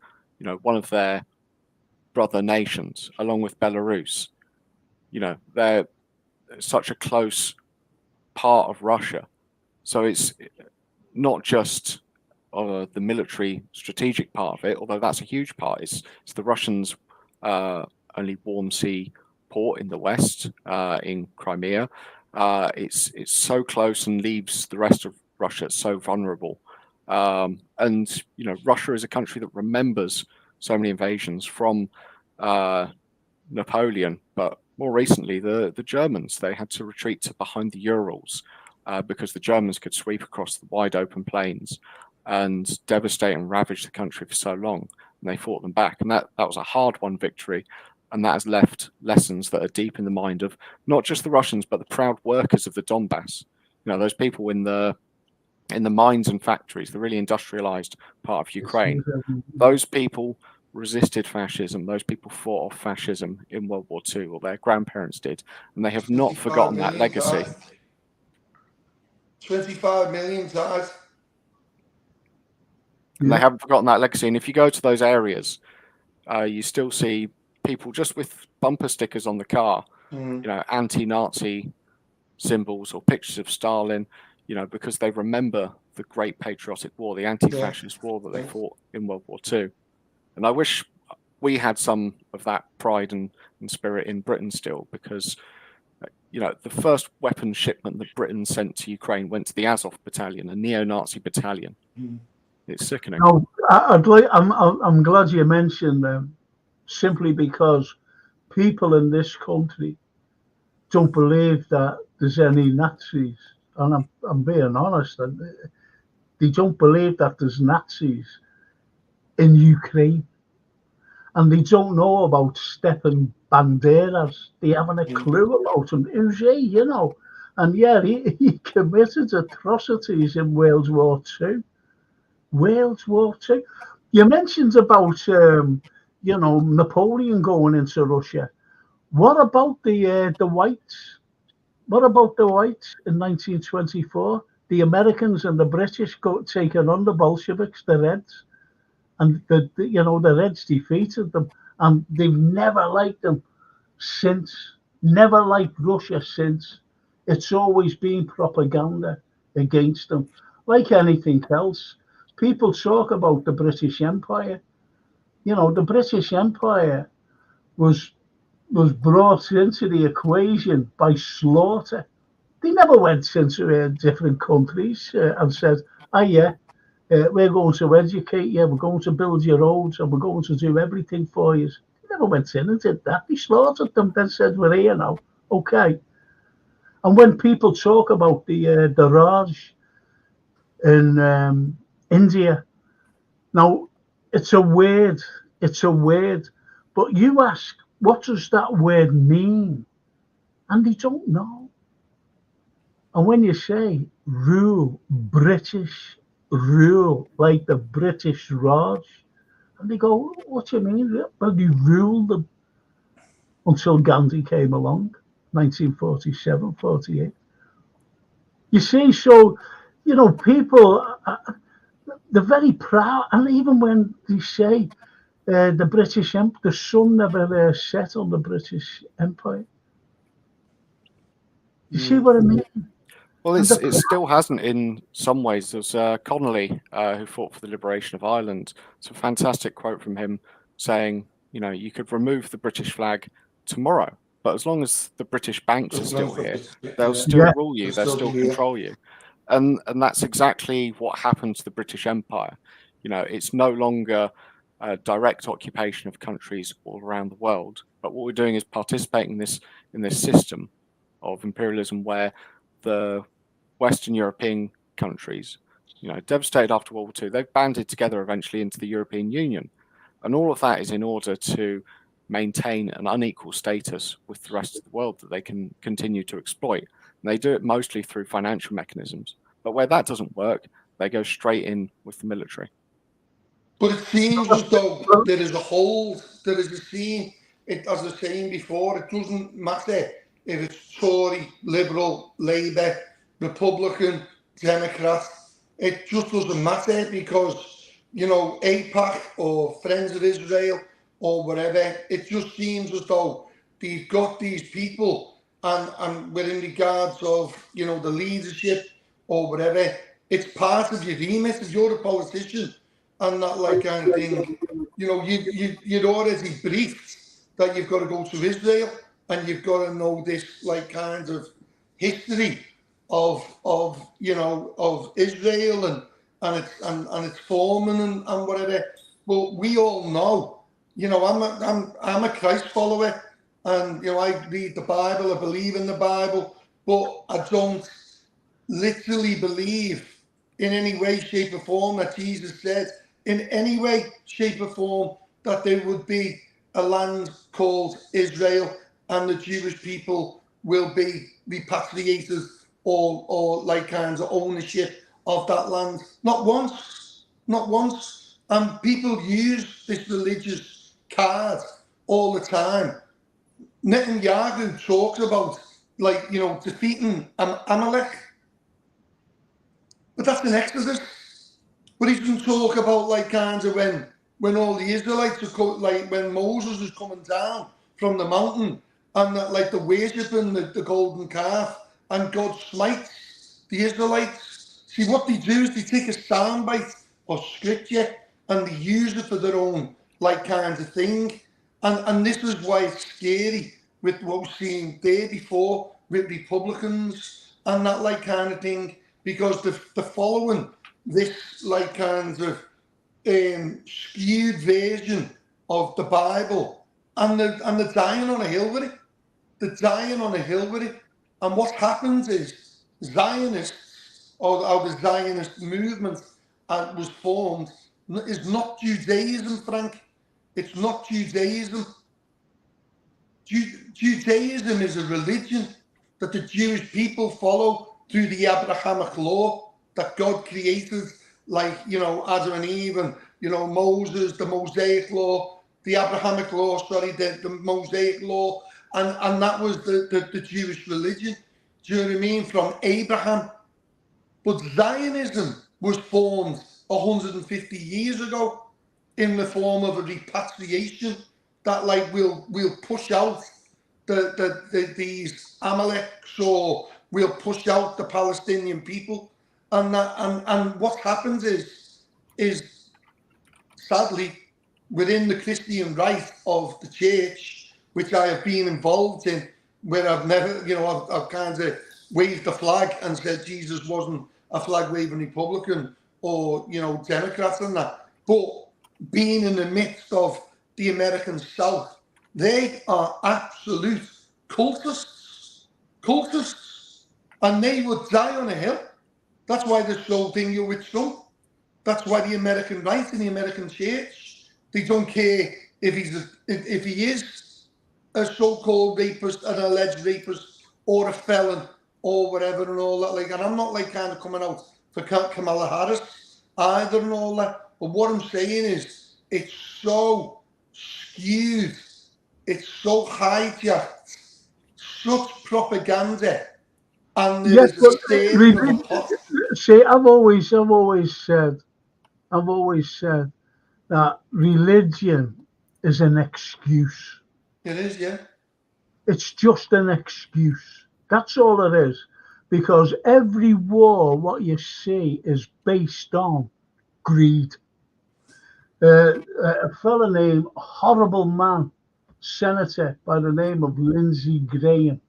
one of their brother nations, along with Belarus. They're such a close part of Russia. So it's not just the military strategic part of it, although that's a huge part. It's the Russians' only warm sea port in the west, in Crimea. It's so close and leaves the rest of Russia so vulnerable. And Russia is a country that remembers so many invasions from Napoleon, but more recently the Germans. They had to retreat to behind the Urals because the Germans could sweep across the wide open plains and devastate and ravage the country for so long, and they fought them back. And that was a hard-won victory, and that has left lessons that are deep in the mind of not just the Russians, but the proud workers of the Donbass. Those people in the mines and factories, the really industrialized part of Ukraine. Those people resisted fascism. Those people fought off fascism in World War II, or their grandparents did, and they have not forgotten that legacy. 25 million died. And they haven't forgotten that legacy. And if you go to those areas, you still see people just with bumper stickers on the car, anti-Nazi symbols or pictures of Stalin, because they remember the great patriotic war, the anti-fascist war that they fought in World War II. And I wish we had some of that pride and spirit in Britain still, because the first weapons shipment that Britain sent to Ukraine went to the Azov battalion, a neo-Nazi battalion. It's sickening. No, I'm glad you mentioned them, simply because people in this country don't believe that there's any Nazis, and I'm being honest. They don't believe that there's Nazis in Ukraine, and they don't know about Stepan Banderas. They haven't a clue about him. Who's he? And he committed atrocities in World War II. World War II. You mentioned about Napoleon going into Russia. What about the whites? What about the whites in 1924? The Americans and the British taking on the Bolsheviks, the Reds, and the Reds defeated them, and they've never liked them since. Never liked Russia since. It's always been propaganda against them, like anything else. People talk about the British Empire. The British Empire was brought into the equation by slaughter. They never went into different countries and said, we're going to educate you, we're going to build your roads, and we're going to do everything for you. They never went in and did that. They slaughtered them, then said, we're here now. Okay. And when people talk about the Raj in India, now it's a word, but you ask, what does that word mean? And they don't know. And when you say rule, British rule, like the British Raj, and they go, what do you mean? Well, they ruled them until Gandhi came along, 1947, 48. You see, so, people, they're very proud. And even when they say the British the sun never set on the British Empire. You see what I mean? Well, it still hasn't in some ways. There's Connolly, who fought for the liberation of Ireland. It's a fantastic quote from him saying, you could remove the British flag tomorrow, but as long as the British banks are still here, they'll still rule you, they'll still control you. And that's exactly what happened to the British Empire. It's no longer a direct occupation of countries all around the world, but what we're doing is participating in this system of imperialism where the Western European countries, devastated after World War II, they've banded together eventually into the European Union. And all of that is in order to maintain an unequal status with the rest of the world that they can continue to exploit. And they do it mostly through financial mechanisms. But where that doesn't work, they go straight in with the military. But it seems as though there is a hold, there is a scene, as I was saying before, it doesn't matter if it's Tory, Liberal, Labour, Republican, Democrat. It just doesn't matter, because you know, AIPAC or Friends of Israel or whatever. It just seems as though they've got these people, and within regards of, you know, the leadership or whatever, it's part of your remit. If you're a politician and that like kind of thing, you know, you'd already briefed that you've got to go to Israel and you've got to know this like kind of history of you know, of Israel and its forming and whatever. But we all know, you know, I'm a Christ follower, and you know, I read the Bible, I believe in the Bible, but I don't literally believe in any way, shape, or form that Jesus said in any way, shape, or form that there would be a land called Israel and the Jewish people will be repatriated or like kinds of ownership of that land. Not once, not once. And people use this religious card all the time. Netanyahu talks about, like, you know, defeating Amalek, but that's an Exodus. But he doesn't talk about like kinds of when all the Israelites are like when Moses is coming down from the mountain and that, like, the worshiping the golden calf, and God smites the Israelites. See, what they do is they take a soundbite of scripture and they use it for their own like kinds of thing. And this is why it's scary with what we've seen there before with Republicans and that like kind of thing, because they're following this like kind of skewed version of the Bible, and they're dying on a hill with it. They're dying on a hill with it. And what happens is Zionists, or the Zionist movement was formed, is not Judaism, Frank. It's not Judaism. Judaism is a religion that the Jewish people follow through the Abrahamic law that God created, like, you know, Adam and Eve, and, you know, Moses, the Mosaic law, the Abrahamic law, sorry, the Mosaic law, and that was the Jewish religion. Do you know what I mean? From Abraham. But Zionism was formed 150 years ago in the form of a repatriation that, like, will push out these Amaleks, or we'll push out the Palestinian people, and what happens is sadly within the Christian right of the church, which I have been involved in, where I've never, you know, I've kind of waved the flag and said Jesus wasn't a flag waving Republican or, you know, Democrat and that, but being in the midst of the American South, they are absolute cultists, and they would die on a hill. That's why they're so dingy with Trump. That's why the American right and the American church, they don't care if he is a so-called rapist, an alleged rapist, or a felon, or whatever, and all that. Like, and I'm not like kind of coming out for Kamala Harris either and all that. But what I'm saying is, it's so skewed, it's so hijacked, such propaganda, and there Yes, is a but stirring of a pot. see, I've always said that religion is an excuse. It is, yeah. It's just an excuse. That's all it is. Because every war, what you see, is based on greed. A fella named, horrible man, senator by the name of Lindsey Graham.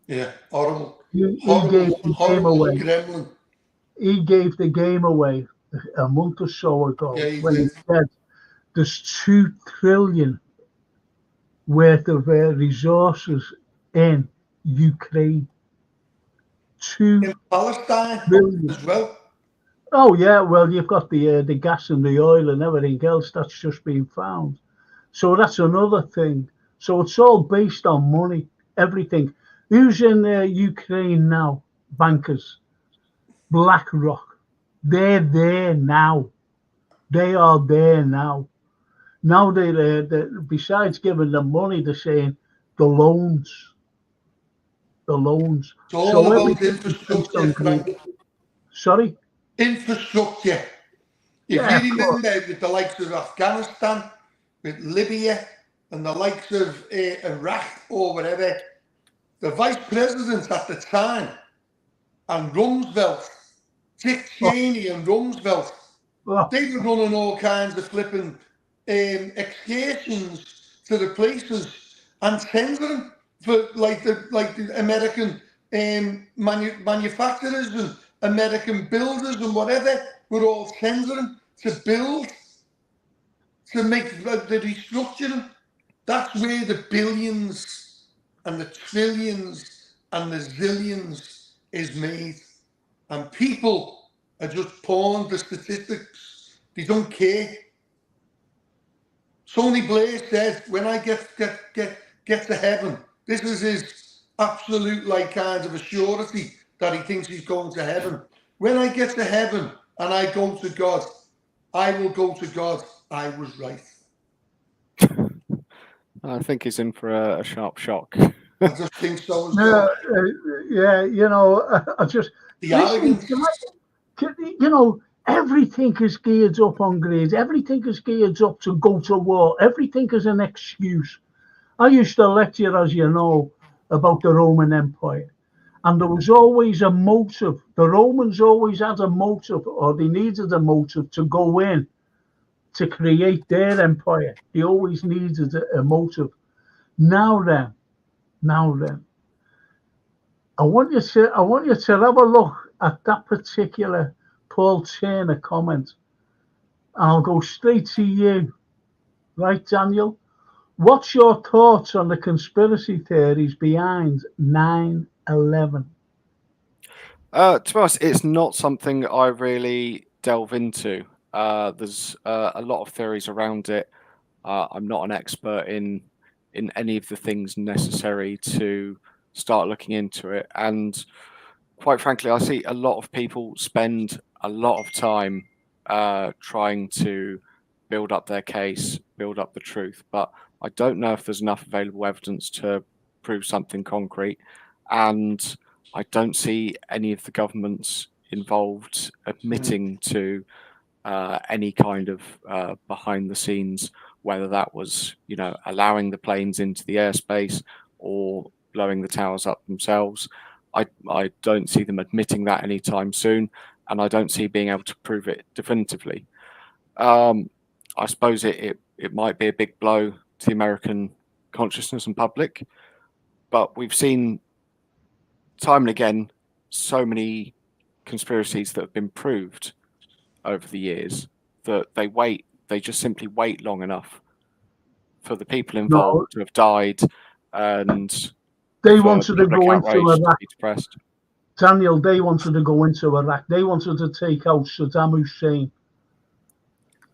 Yeah, horrible. He Horrible, gave the game horrible away. gremlin. He gave the game away a month or so ago, Yeah, he when did. he said there's 2 trillion worth of resources in Ukraine. 2 In Palestine trillion. as well. Oh yeah, well, you've got the gas and the oil and everything else that's just been found. So that's another thing. So it's all based on money, everything. Who's in Ukraine now? Bankers, BlackRock. They're there now. They are there now. Now they besides giving them money, they're saying the loans, the loans. It's all So about everything is based infrastructure, on greed. Frank. Sorry. Infrastructure. Yeah, If you remember with the likes of Afghanistan, with Libya, and the likes of Iraq or whatever, the vice presidents at the time, and Rumsfeld, Dick Cheney and Rumsfeld, they were running all kinds of flipping excursions to the places and tendering for like the American manufacturers and American builders and whatever were all tendering to build, to make the restructuring. That's where the billions and the trillions and the zillions is made. And people are just pawing the statistics. They don't care. Tony Blair said, when I get to heaven, this is his absolute like kind of a surety that he thinks he's going to heaven. When I get to heaven and I go to God, I will go to God. I was right. I think he's in for a sharp shock. I just think so as no, well. yeah, you know, I just The arrogance. you know, everything is geared up on grades. Everything is geared up to go to war. Everything is an excuse. I used to lecture, as you know, about the Roman Empire. And there was always a motive. The Romans always had a motive, or they needed a motive to go in to create their empire. They always needed a motive. Now then, I want you to have a look at that particular Paul Turner comment. I'll go straight to you, right, Daniel? What's your thoughts on the conspiracy theories behind 9/11? To be honest, it's not something I really delve into. There's a lot of theories around it. I'm not an expert in any of the things necessary to start looking into it. And quite frankly, I see a lot of people spend a lot of time trying to build up their case, build up the truth. But I don't know if there's enough available evidence to prove something concrete. And I don't see any of the governments involved admitting to any kind of behind the scenes, whether that was, allowing the planes into the airspace or blowing the towers up themselves. I don't see them admitting that anytime soon, and I don't see being able to prove it definitively. I suppose it might be a big blow to the American consciousness and public, but we've seen time and again so many conspiracies that have been proved over the years that they just simply wait long enough for the people involved to have died and they for wanted to public go outrage into to Iraq. be suppressed. Daniel, they wanted to go into Iraq. They wanted to take out Saddam Hussein.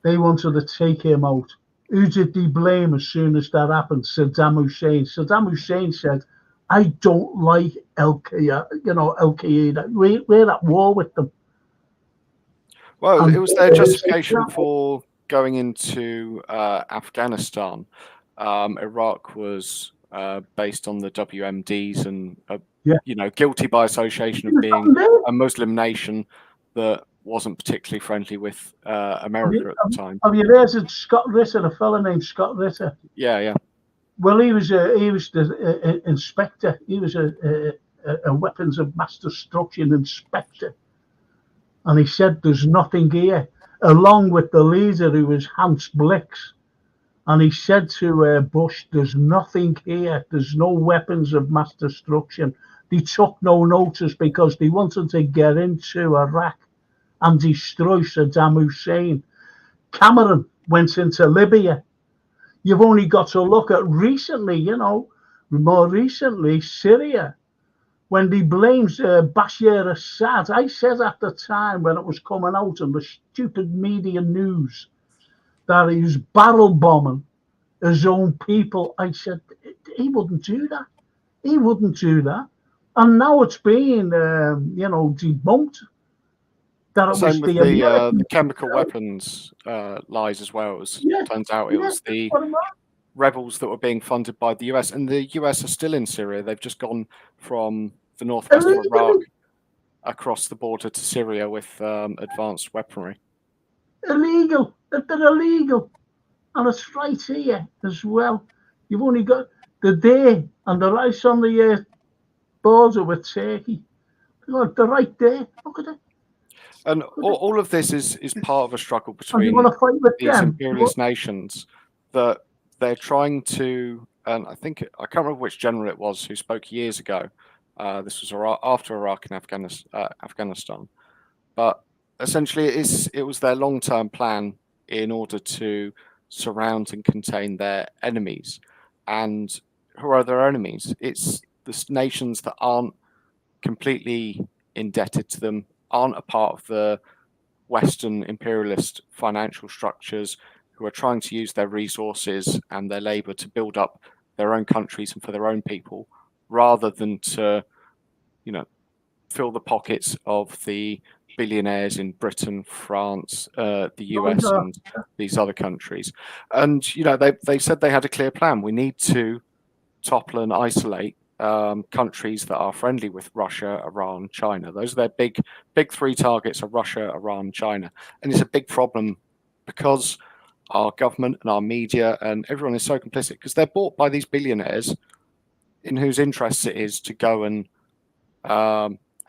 They wanted to take him out. Who did they blame as soon as that happened? Saddam Hussein. Saddam Hussein said, I don't like Al-Qaeda. We're at war with them. Well, it was their justification for going into Afghanistan. Iraq was based on the WMDs and, guilty by association of being a Muslim nation that wasn't particularly friendly with America at the time. Have you heard of Scott Ritter, a fella named Scott Ritter? Yeah. Well, he was the inspector. He was a weapons of mass destruction inspector. And he said, there's nothing here, along with the leader who was Hans Blix. And he said to Bush, there's nothing here. There's no weapons of mass destruction. They took no notice because they wanted to get into Iraq and destroy Saddam Hussein. Cameron went into Libya. You've only got to look at recently, more recently, Syria. When they blamed Bashar Assad, I said at the time when it was coming out in the stupid media news that he was barrel bombing his own people, I said, he wouldn't do that. He wouldn't do that. And now it's being, debunked. That it was the chemical weapons lies as well. Turns out it was the rebels that were being funded by the US, and the US are still in Syria. They've just gone from the northwest of Iraq across the border to Syria with advanced weaponry. illegal. They're illegal. And it's right here as well. You've only got the day and the rice on the border with Turkey. Look, they're right there. Look at it. And all of this is part of a struggle And you between want to fight with these them? imperialist nations that they're trying to, and I can't remember which general it was who spoke years ago. This was after Iraq and Afghanistan. But essentially, it was their long-term plan in order to surround and contain their enemies. And who are their enemies? It's the nations that aren't completely indebted to them, aren't a part of the Western imperialist financial structures, who are trying to use their resources and their labor to build up their own countries and for their own people, rather than to, fill the pockets of the billionaires in Britain, France, the US, and these other countries. And they said they had a clear plan. We need to topple and isolate countries that are friendly with Russia, Iran, China. Those are their big three targets: are Russia, Iran, China. And it's a big problem because our government and our media and everyone is so complicit, because they're bought by these billionaires in whose interests it is to go and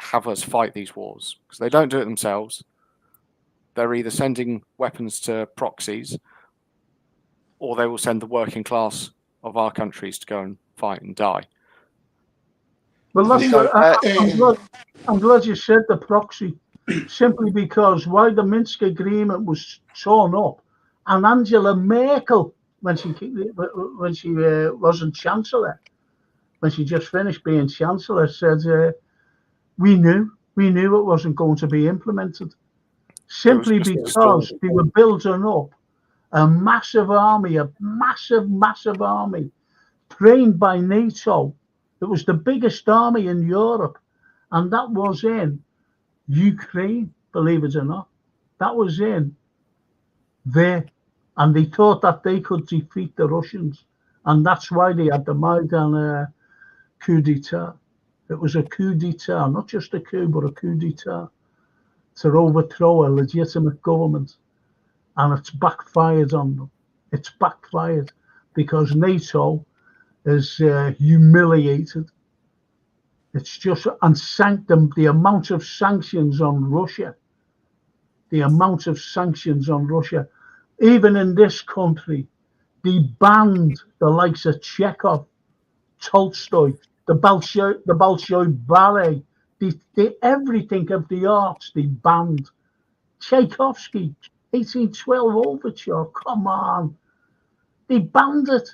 have us fight these wars, because they don't do it themselves. They're either sending weapons to proxies, or they will send the working class of our countries to go and fight and die. Well, I'm glad you said the proxy, simply because while the Minsk agreement was torn up, and Angela Merkel, when she wasn't chancellor, when she just finished being chancellor, said we knew it wasn't going to be implemented, simply because they were building up a massive army, massive army, trained by NATO. It was the biggest army in Europe, and that was in Ukraine, believe it or not. That was in there. And they thought that they could defeat the Russians. And that's why they had the Maidan coup d'etat. It was a coup d'etat, not just a coup, but a coup d'etat to overthrow a legitimate government. And it's backfired on them. It's backfired because NATO is humiliated. It's just, and the amount of sanctions on Russia, even in this country, they banned the likes of Chekhov, Tolstoy, the Bolshoi Ballet, everything of the arts they banned. Tchaikovsky, 1812 Overture, come on. They banned it.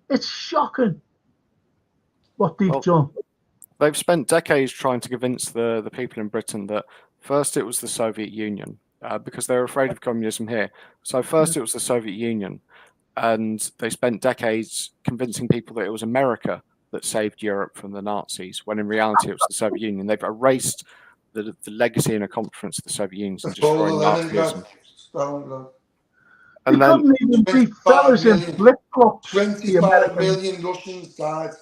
It's shocking what they've done. They've spent decades trying to convince the people in Britain that first it was the Soviet Union, because they were afraid of communism here. So first it was the Soviet Union, and they spent decades convincing people that it was America that saved Europe from the Nazis, when in reality it was the Soviet Union. They've erased the legacy and accomplishments of the Soviet Union and destroyed Nazism. And they couldn't even be fellas in flip-flops. 25 million Russians died.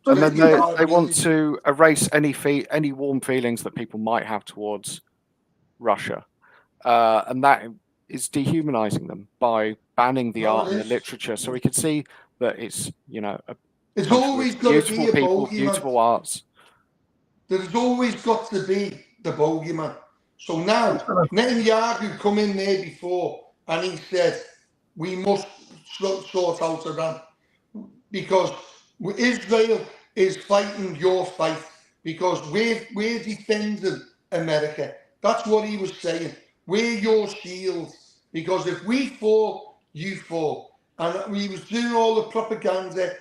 And then they want to erase any warm feelings that people might have towards Russia. And that is dehumanizing them by banning the art and the literature. So we can see that it's, it's always got to be a people, bogeyman. beautiful arts. There's always got to be the bogeyman. So now, Netanyahu come in there before and he said, we must sort out Iran, because Israel is fighting your fight, because we're defending America. That's what he was saying. We're your shields, because if we fall, you fall. And he was doing all the propaganda.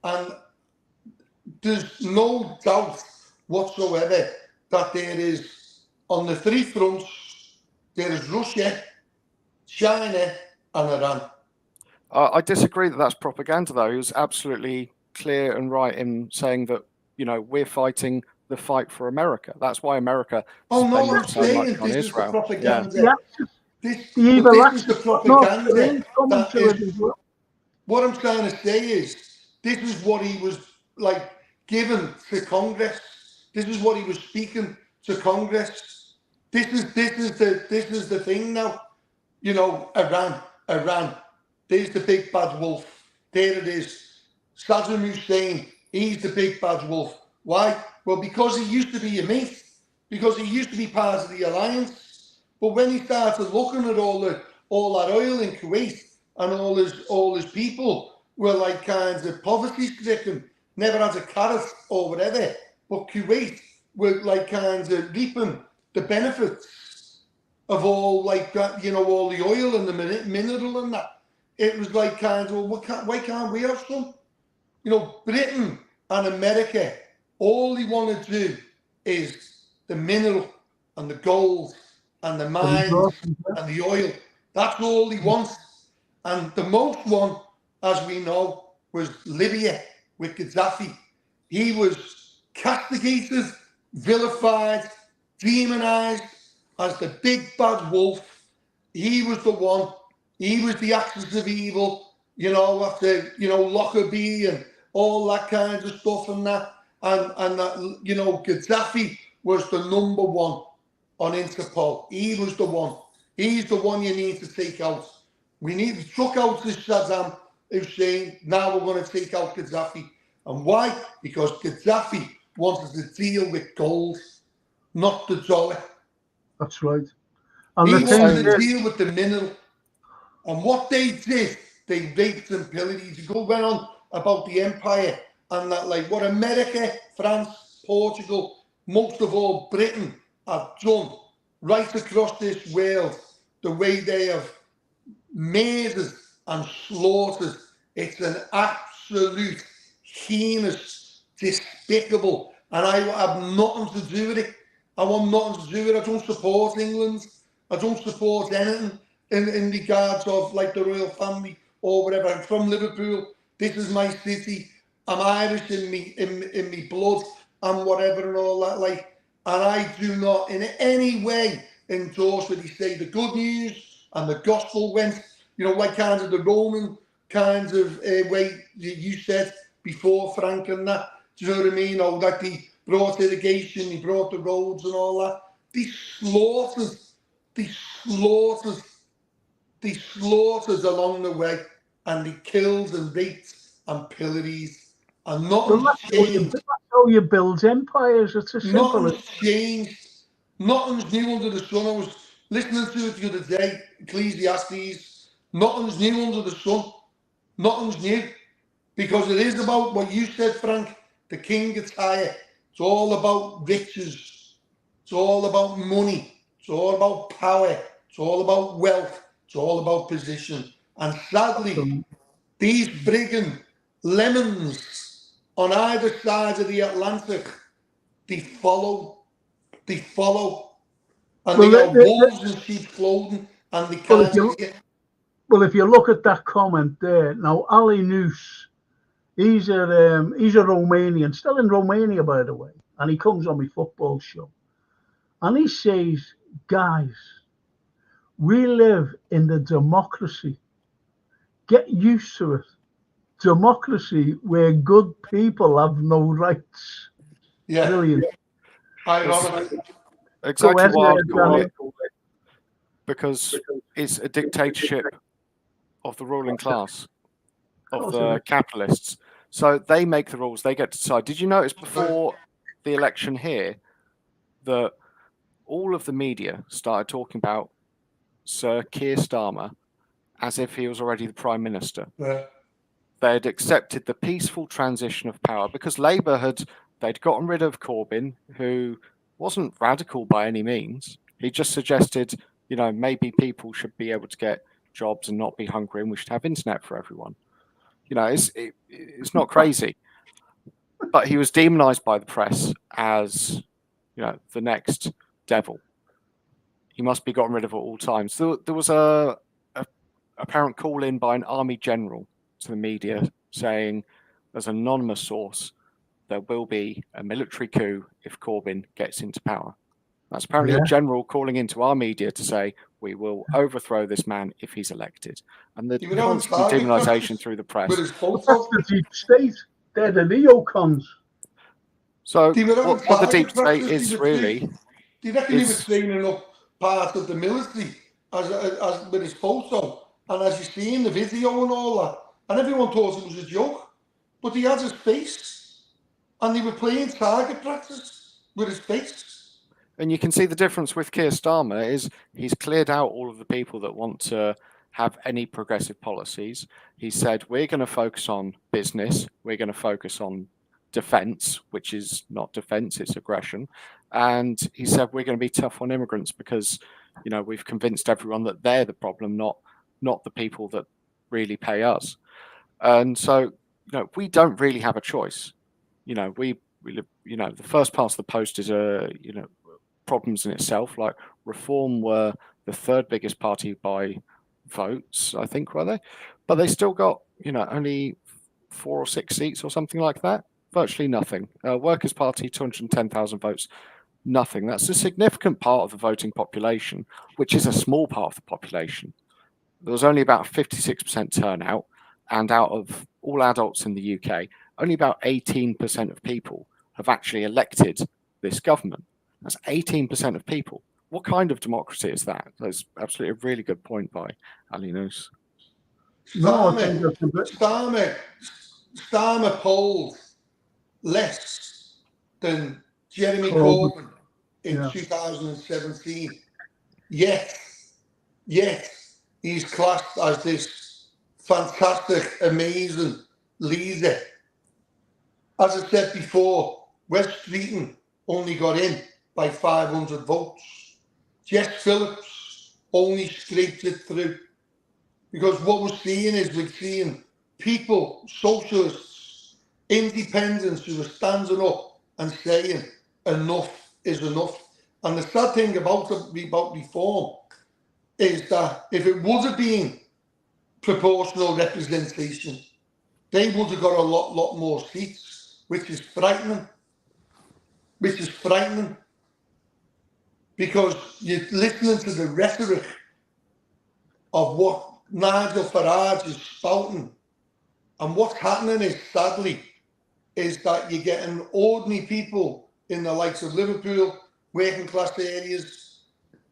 And there's no doubt whatsoever that there is, on the three fronts, there is Russia, China, and Iran. I disagree that that's propaganda, though. He was absolutely clear and right in saying that, we're fighting the fight for America. That's why America spends so much on Israel. Is the propaganda. This is the propaganda. What I'm trying to say is, this is what he was given to Congress. This is what he was speaking to Congress. this is the thing now. You know, Iran. There's the big bad wolf. There it is. Saddam Hussein. He's the big bad wolf. Why? Well, because he used to be a mate. Because he used to be part of the alliance. But when he started looking at all that oil in Kuwait and all his people were like kinds of poverty stricken, never had a carrot or whatever. But Kuwait were like kinds of reaping the benefits of all like that, you know, all the oil and the mineral and that. It was like kind of, well, why can't we have some? You know, Britain and America, all they want to do is the mineral and the gold and the mines and the oil. That's all he wants. And the most one, as we know, was Libya with Gaddafi. He was castigated, vilified, demonized as the big bad wolf. He was the one. He was the axis of evil, you know, after, you know, Lockerbie and all that kind of stuff and that. And that, you know, Gaddafi was the number one on Interpol. He was the one. He's the one you need to take out. We took out this Saddam Hussein. Now we're going to take out Gaddafi. And why? Because Gaddafi wanted to deal with gold, not the dollar. That's right. And he wanted to deal with the mineral. And what they did, they raped and pillaged. You go on about the empire and that, like what America, France, Portugal, most of all Britain have done right across this world, the way they have murdered and slaughtered. It's an absolute heinous, despicable, and I have nothing to do with it. I want nothing to do with it. I don't support England. I don't support anything in regards of like the royal family or whatever. I'm from Liverpool. This is my city. I'm Irish in me blood and whatever and all that. Like, and I do not in any way endorse what he say. The good news and the gospel went, you know, like kind of the Roman kinds of way you said before, Frank, and that. Do you know what I mean? Oh, like he brought irrigation, he brought the roads and all that. They slaughtered along the way, and they killed and raped and pillaged. And nothing's changed. That's how you build empires. It's a simple. Nothing's changed. Nothing's new under the sun. I was listening to it the other day, Ecclesiastes. Nothing's new under the sun. Nothing's new. Because it is about what you said, Frank. The king gets higher. It's all about riches. It's all about money. It's all about power. It's all about wealth. It's all about position. And sadly, these friggin' lemons on either side of the Atlantic, they follow. They follow. And they are wolves in sheep's clothing. And they can't see it. Well, if you look at that comment there, now Ali Nus, he's a Romanian, still in Romania, by the way, and he comes on my football show. And he says, guys, we live in the democracy. Get used to it. Democracy where good people have no rights. Yeah. Brilliant. Exactly why I call it, because it's a dictatorship of the ruling class, of the capitalists. So they make the rules, they get to decide. Did you notice before the election here that all of the media started talking about Sir Keir Starmer as if he was already the Prime Minister? Yeah. They had accepted the peaceful transition of power because Labour they'd gotten rid of Corbyn, who wasn't radical by any means. He just suggested, you know, maybe people should be able to get jobs and not be hungry, and we should have internet for everyone. You know, it's not crazy. But he was demonized by the press as, you know, the next devil. He must be gotten rid of at all times. There was a apparent call in by an army general to the media saying, as an anonymous source, there will be a military coup if Corbyn gets into power. That's apparently a general calling into our media to say, we will overthrow this man if he's elected. And the constant demonization through the press. That's the deep state. They're the neocons. So what the deep state is really Do you reckon he was training up part of the military as with his photo? And as you see in the video and all that, and everyone thought it was a joke, but he had his face, and they were playing target practice with his face. And you can see the difference with Keir Starmer is he's cleared out all of the people that want to have any progressive policies. He said, we're going to focus on business, we're going to focus on defence, which is not defence, it's aggression. And he said, we're going to be tough on immigrants because, you know, we've convinced everyone that they're the problem, not the people that really pay us. And so, you know, we don't really have a choice. You know, we live, you know, the first part of the post is problems in itself. Like Reform were the third biggest party by votes, I think, were they? But they still got, you know, only 4 or 6 seats or something like that. Virtually nothing. Workers' Party, 210,000 votes. Nothing. That's a significant part of the voting population, which is a small part of the population. There was only about 56% turnout, and out of all adults in the UK, only about 18% of people have actually elected this government. That's 18% of people. What kind of democracy is that? That's absolutely a really good point by Ali Nus. Starmer polled less than Jeremy Corbyn in 2017. Yet he's classed as this fantastic, amazing leader. As I said before, West Streeton only got in by 500 votes. Jess Phillips only scraped it through. Because what we're seeing people, socialists, independents who are standing up and saying enough is enough. And the sad thing about Reform is that if it would have been proportional representation, they would have got a lot more seats, which is frightening. Because you're listening to the rhetoric of what Nigel Farage is spouting, and what's happening is, sadly, is that you're getting ordinary people in the likes of Liverpool, working class areas,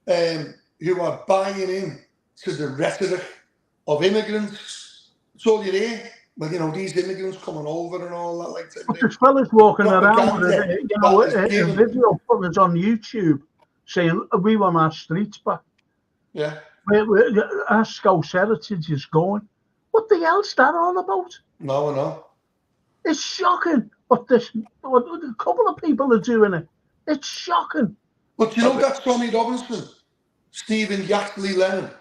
who are buying in to the rhetoric of immigrants. So you hear, well, you know, these immigrants coming over and all that. Like, but there's fellas walking around with a video footage on YouTube saying we want our streets back. Yeah. Our Scouse heritage is going. What the hell's that all about? No. It's shocking what a couple of people are doing it. It's shocking. But you know that Tommy Robinson, Stephen Yaxley Lennon.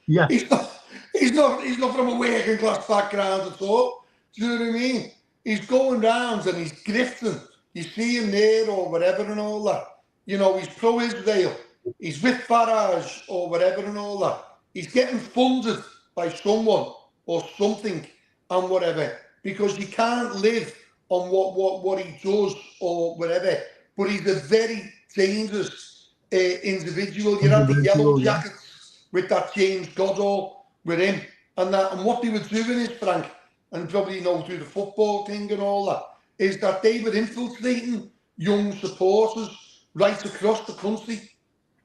Yeah. He's not from a working class background at all. Do you know what I mean? He's going round and he's grifting. You see him there or whatever and all that. You know, he's pro-Israel. He's with Farage or whatever and all that. He's getting funded by someone or something and whatever, because you can't live on what he does or whatever. But he's a very dangerous individual. You have the yellow jackets with that James Goddard with him and that. And what they were doing is, Frank, and probably know through the football thing and all that, is that they were infiltrating young supporters right across the country.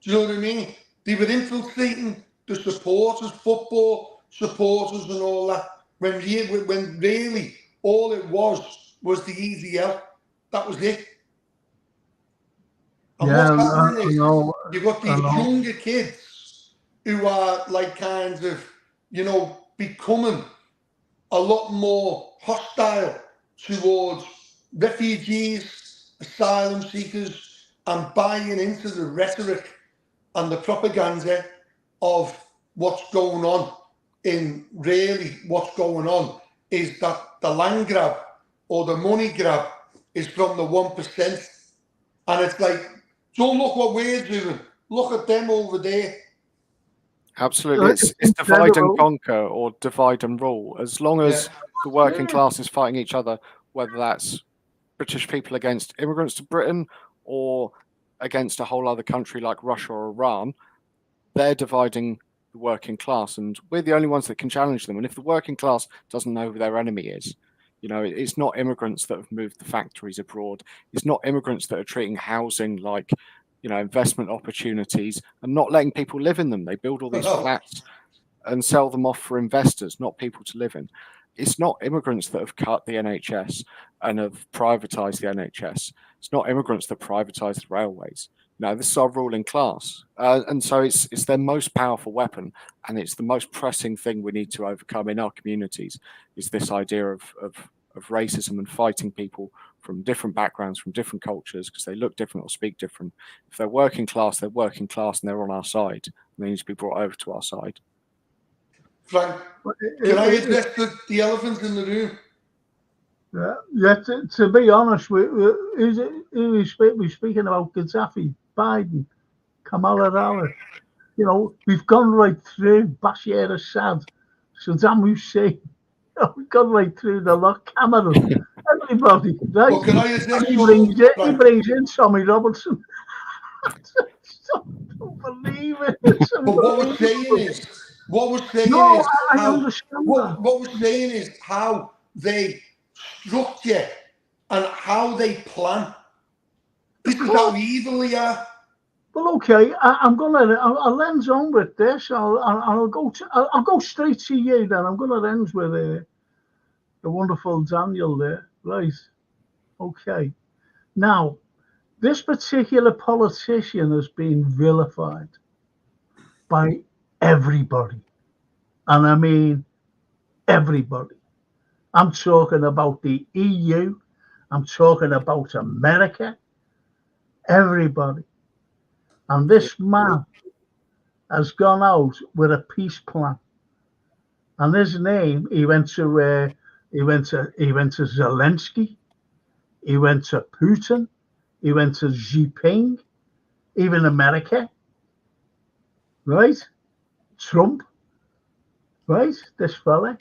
Do you know what I mean? They were infiltrating the supporters, football supporters and all that, when really all it was the EDL. That was it. And what's happening is you've got these younger kids who are like kind of, you know, becoming a lot more hostile towards refugees, asylum seekers, and buying into the rhetoric and the propaganda of what's going on. What's going on is that the land grab or the money grab is from the 1%. And it's like, don't look what we're doing. Look at them over there. Absolutely. It's divide and conquer or divide and rule. As long as the working class is fighting each other, whether that's British people against immigrants to Britain or against a whole other country like Russia or Iran, they're dividing the working class, and we're the only ones that can challenge them. And if the working class doesn't know who their enemy is, you know, it's not immigrants that have moved the factories abroad. It's not immigrants that are treating housing like investment opportunities and not letting people live in them. They build all these flats and sell them off for investors, not people to live in. It's not immigrants that have cut the NHS and have privatized the NHS. It's not immigrants that privatized the railways. No, this is our ruling class. And so it's their most powerful weapon, and it's the most pressing thing we need to overcome in our communities, is this idea of racism and fighting people from different backgrounds, from different cultures, because they look different or speak different. If they're working class, they're working class and they're on our side. And they need to be brought over to our side. Frank, can I address the elephant in the room? Yeah, to be honest, we're speaking about Gaddafi, Biden, Kamala Harris. We've gone right through Bashar Assad, Saddam Hussein. We've gone right through the lot, Cameron, everybody, right? Well, can I address he brings in Tommy Robertson. I don't believe it. But what we're saying is how they structure and how they plan. This is how evil they are. Well, okay, I'll lens on with this. I'll go straight to you then. I'm going to lens with the wonderful Daniel there, right? Okay. Now, this particular politician has been vilified by everybody, and I mean everybody. I'm talking about the EU. I'm talking about America. Everybody. And this man has gone out with a peace plan. And his name, he went to Zelensky, he went to Putin, he went to Xi Jinping, even America, right? Trump, right? This fella,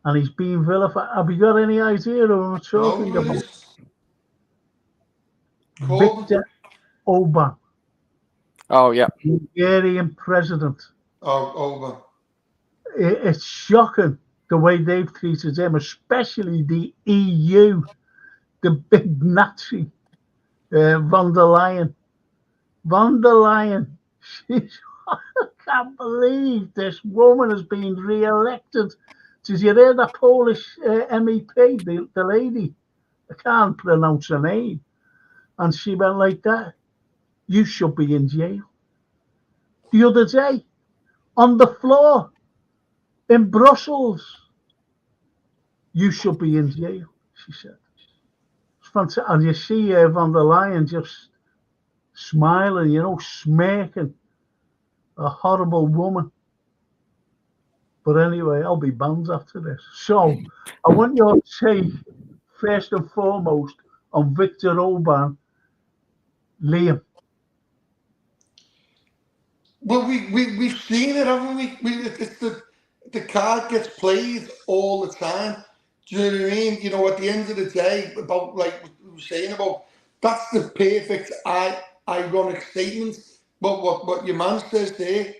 and he's being vilified. Have you got any idea who I'm talking about? Victor Orban. Oh, yeah. Hungarian president. Orban. It's shocking the way they've treated him, especially the EU, the big Nazi, von der Leyen. Von der Leyen. I can't believe this woman has been re-elected. Did you hear that Polish MEP, the lady? I can't pronounce her name. And she went like that. You should be in jail. The other day, on the floor in Brussels, you should be in jail, she said. It's fantastic. And you see von der Leyen just smiling, smirking. A horrible woman. But anyway, I'll be banned after this. So, I want your take, first and foremost, on Viktor Orban. Liam. Well, we've seen it, haven't we? It's the card gets played all the time. Do you know what I mean? At the end of the day, about like we were saying about, that's the perfect ironic statement. But what your man says there,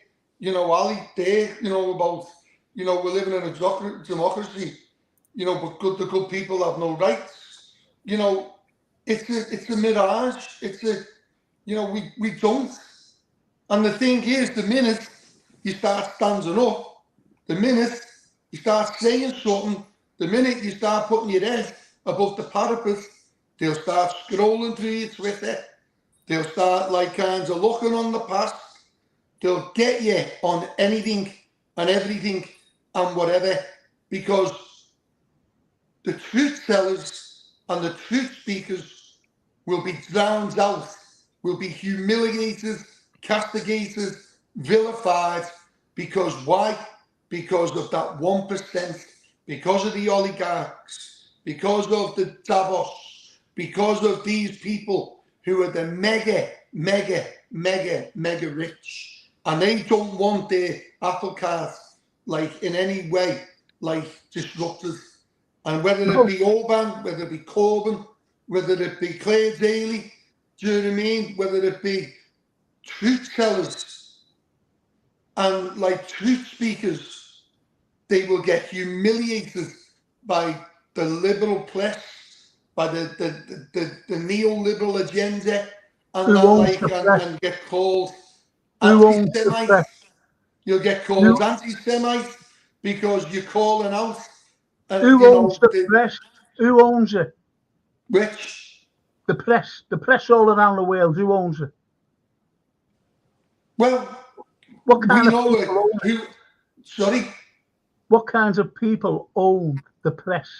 Ali, there, about, we're living in a democracy, but the good people have no rights. It's a mirage. We don't. And the thing is, the minute you start standing up, the minute you start saying something, the minute you start putting your head above the parapet, they'll start scrolling through your Twitter. They'll start kind of looking on the past. They'll get you on anything and everything and whatever, because the truth tellers and the truth speakers will be drowned out, will be humiliated, castigated, vilified. Because why? Because of that 1%, because of the oligarchs, because of the Davos, because of these people who are the mega rich, and they don't want their apple cart in any way disrupted. And whether it be Orban, whether it be Corbyn, whether it be Claire Daly, do you know what I mean? Whether it be truth tellers and truth speakers, they will get humiliated by the liberal press, by the neoliberal agenda, and Who that owns like the press? and get called Who owns the anti-Semite. press? You'll get called anti-Semite because you're calling out. Who owns the press? Who owns it? Which? The press all around the world. Who owns it? Well, What we kind of know people own it? who. Sorry. What kinds of people own the press?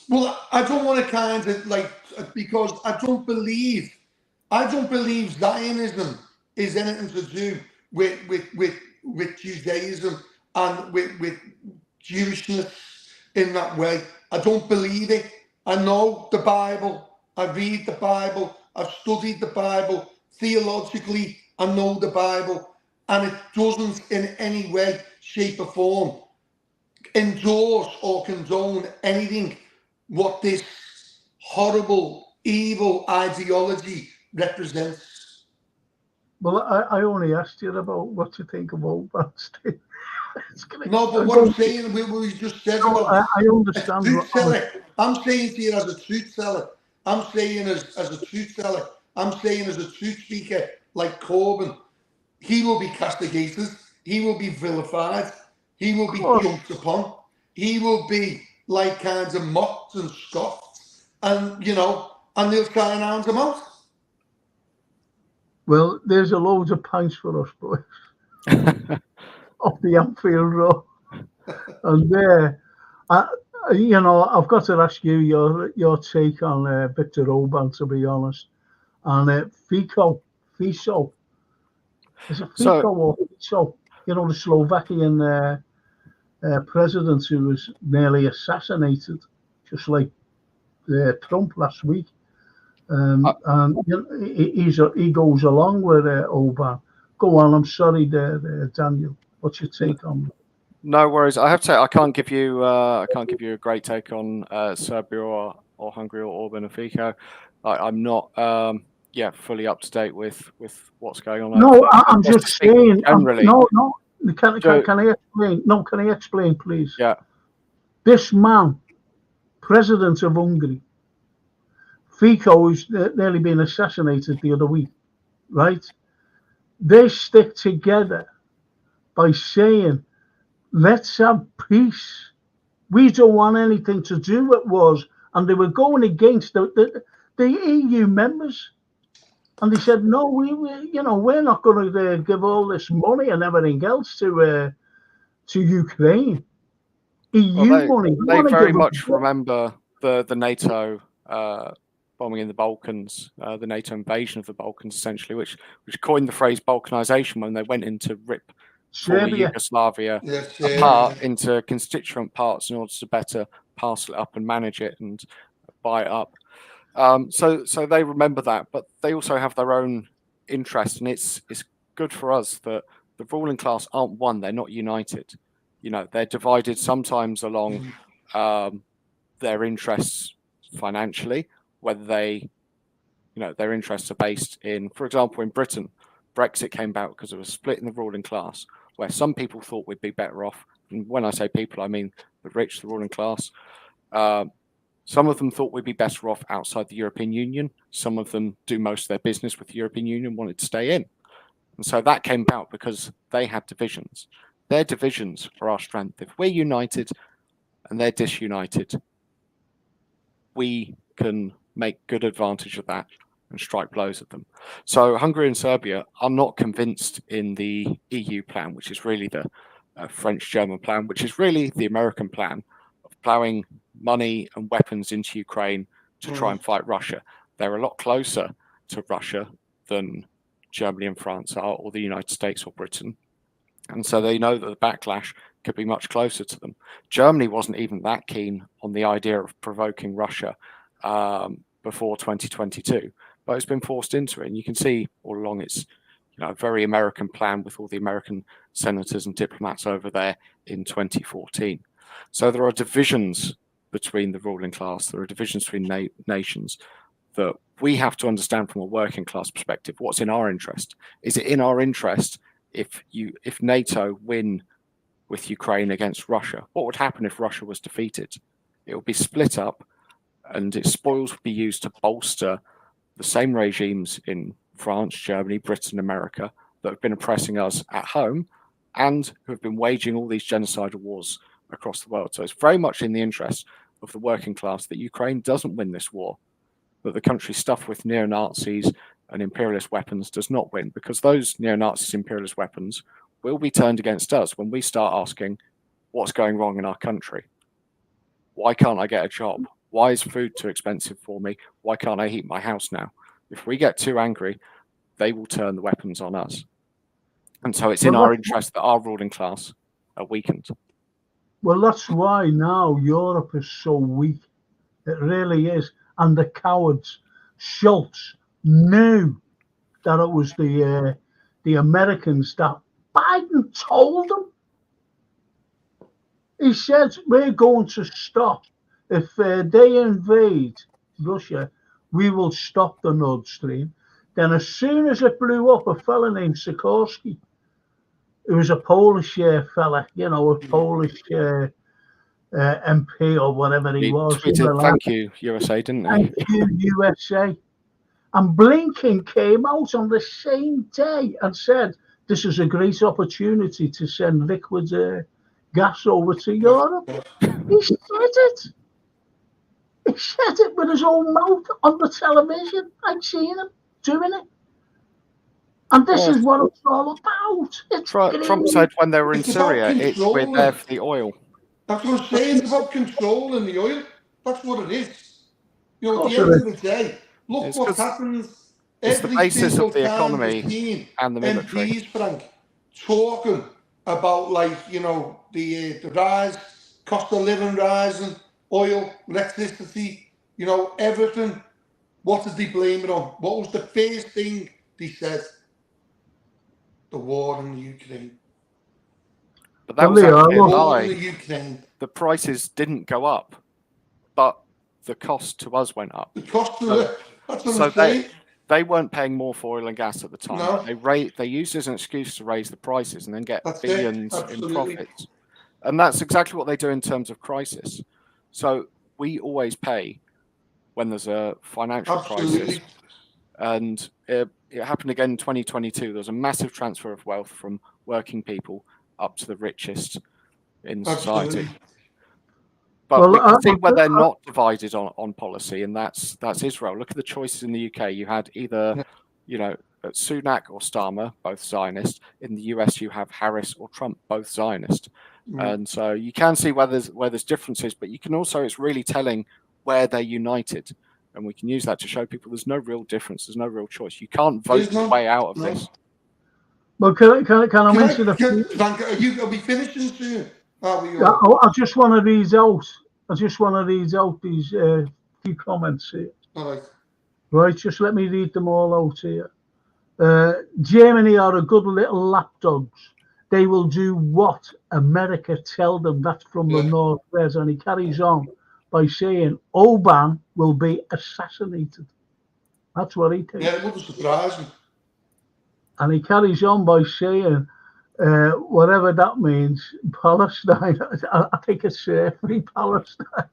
Well, I don't want to kind of like because I don't believe Zionism is anything to do with Judaism and with Jewishness in that way. I don't believe it. I know the Bible. I read the Bible. I've studied the Bible theologically. I know the Bible, and it doesn't in any way, shape, or form endorse or condone anything what this horrible, evil ideology represents. Well, I only asked you about what you think of Oban. No, but what I'm saying, we just said about I understand. a truth teller. I'm saying to you as a truth teller. I'm saying as a truth teller. I'm saying as a truth speaker like Corbyn, he will be castigated. He will be vilified. He will be jumped upon. He will be like kind of mocked and scoffed, and and they'll try and hound him out. Well, there's a loads of pints for us, boys, off the Anfield Road, and there, I've got to ask you your take on Viktor Orban, to be honest, and Fico. Is it Fico or Fico? The Slovakian president who was nearly assassinated, just like Trump last week. And he goes along with Orban. Go on, I'm sorry there, Daniel. What's your take on that? No worries. I have to say, I can't give you a great take on Serbia or Hungary or Orban or Fico. I'm not fully up to date with what's going on. No, I'm just saying. Generally, No. Can I explain? No, can I explain, please? Yeah. This man, president of Hungary, Fico, who's nearly been assassinated the other week, right? They stick together by saying, let's have peace. We don't want anything to do with wars. And they were going against the EU members. And they said, no, we're not going to give all this money and everything else to Ukraine. EU money. They very much remember the NATO bombing in the Balkans, the NATO invasion of the Balkans, essentially, which coined the phrase Balkanization when they went in to rip former Yugoslavia apart into constituent parts in order to better parcel it up and manage it and buy it up. So they remember that, but they also have their own interest, and it's good for us that the ruling class aren't one; they're not united. They're divided sometimes along their interests financially, whether their interests are based in, for example, in Britain, Brexit came about because of a split in the ruling class, where some people thought we'd be better off. And when I say people, I mean the rich, the ruling class. Some of them thought we'd be better off outside the European Union. Some of them do most of their business with the European Union, wanted to stay in. And so that came about because they had divisions. Their divisions are our strength. If we're united and they're disunited, we can make good advantage of that and strike blows at them. So Hungary and Serbia are not convinced in the EU plan, which is really the French-German plan, which is really the American plan of plowing money and weapons into Ukraine to try and fight Russia. They're a lot closer to Russia than Germany and France are, or the United States or Britain. And so they know that the backlash could be much closer to them. Germany wasn't even that keen on the idea of provoking Russia before 2022, but it's been forced into it. And you can see all along it's a very American plan with all the American senators and diplomats over there in 2014. So there are divisions between the ruling class. There are divisions between nations that we have to understand from a working class perspective. What's in our interest? Is it in our interest if NATO win with Ukraine against Russia? What would happen if Russia was defeated? It would be split up, and its spoils would be used to bolster the same regimes in France, Germany, Britain, America that have been oppressing us at home and who have been waging all these genocidal wars across the world. So it's very much in the interest of the working class that Ukraine doesn't win this war, that the country stuffed with neo-Nazis and imperialist weapons does not win, because those neo-Nazis, imperialist weapons will be turned against us when we start asking what's going wrong in our country. Why can't I get a job? Why is food too expensive for me? Why can't I heat my house now? If we get too angry, they will turn the weapons on us. And so it's in our interest that our ruling class are weakened. Well, that's why now Europe is so weak. It really is. And the cowards, Schultz, knew that it was the Americans that Biden told them. He said, we're going to stop. If they invade Russia, we will stop the Nord Stream. Then as soon as it blew up, a fella named Sikorsky, it was a Polish fella, a Polish MP or whatever he was. Tweeted, thank you, USA, didn't he? Thank you, USA. And Blinken came out on the same day and said, this is a great opportunity to send liquid gas over to Europe. He said it. He said it with his own mouth on the television. I'd seen him doing it. And this is what it's all about. Trump said when they were in Syria, we're there for the oil. That's what I'm saying. It's about controlling the oil. That's what it is. At the end of the day, look what happens. It's the basis of the economy and the military. MPs, Frank, talking about the rise, cost of living rising, oil, electricity, everything. What did they blame it on? What was the first thing they said? The war in the Ukraine. But that was actually a lie. The prices didn't go up, but the cost to us went up. The cost to that's what I'm saying. They weren't paying more for oil and gas at the time. No. They used it as an excuse to raise the prices and then get billions in profits. And that's exactly what they do in terms of crisis. So we always pay when there's a financial crisis. And it happened again in 2022. There was a massive transfer of wealth from working people up to the richest in society. But we can see where they're not divided on policy, and that's Israel. Look at the choices in the UK. You had either, Sunak or Starmer, both Zionist. In the US, you have Harris or Trump, both Zionist. And so you can see where there's differences, but you can also, it's really telling where they're united. And we can use that to show people there's no real difference. There's no real choice. You can't vote your way out of this. Well, can I mention are we finishing soon? I just want to read out these few comments here. All right. Right, just let me read them all out here. Germany are a good little lapdogs. They will do what America tell them. That's from the Northwest. And he carries on by saying Oban will be assassinated. That's what he thinks. Yeah, it wouldn't surprise me. And he carries on by saying, whatever that means, Palestine. I think it's free Palestine.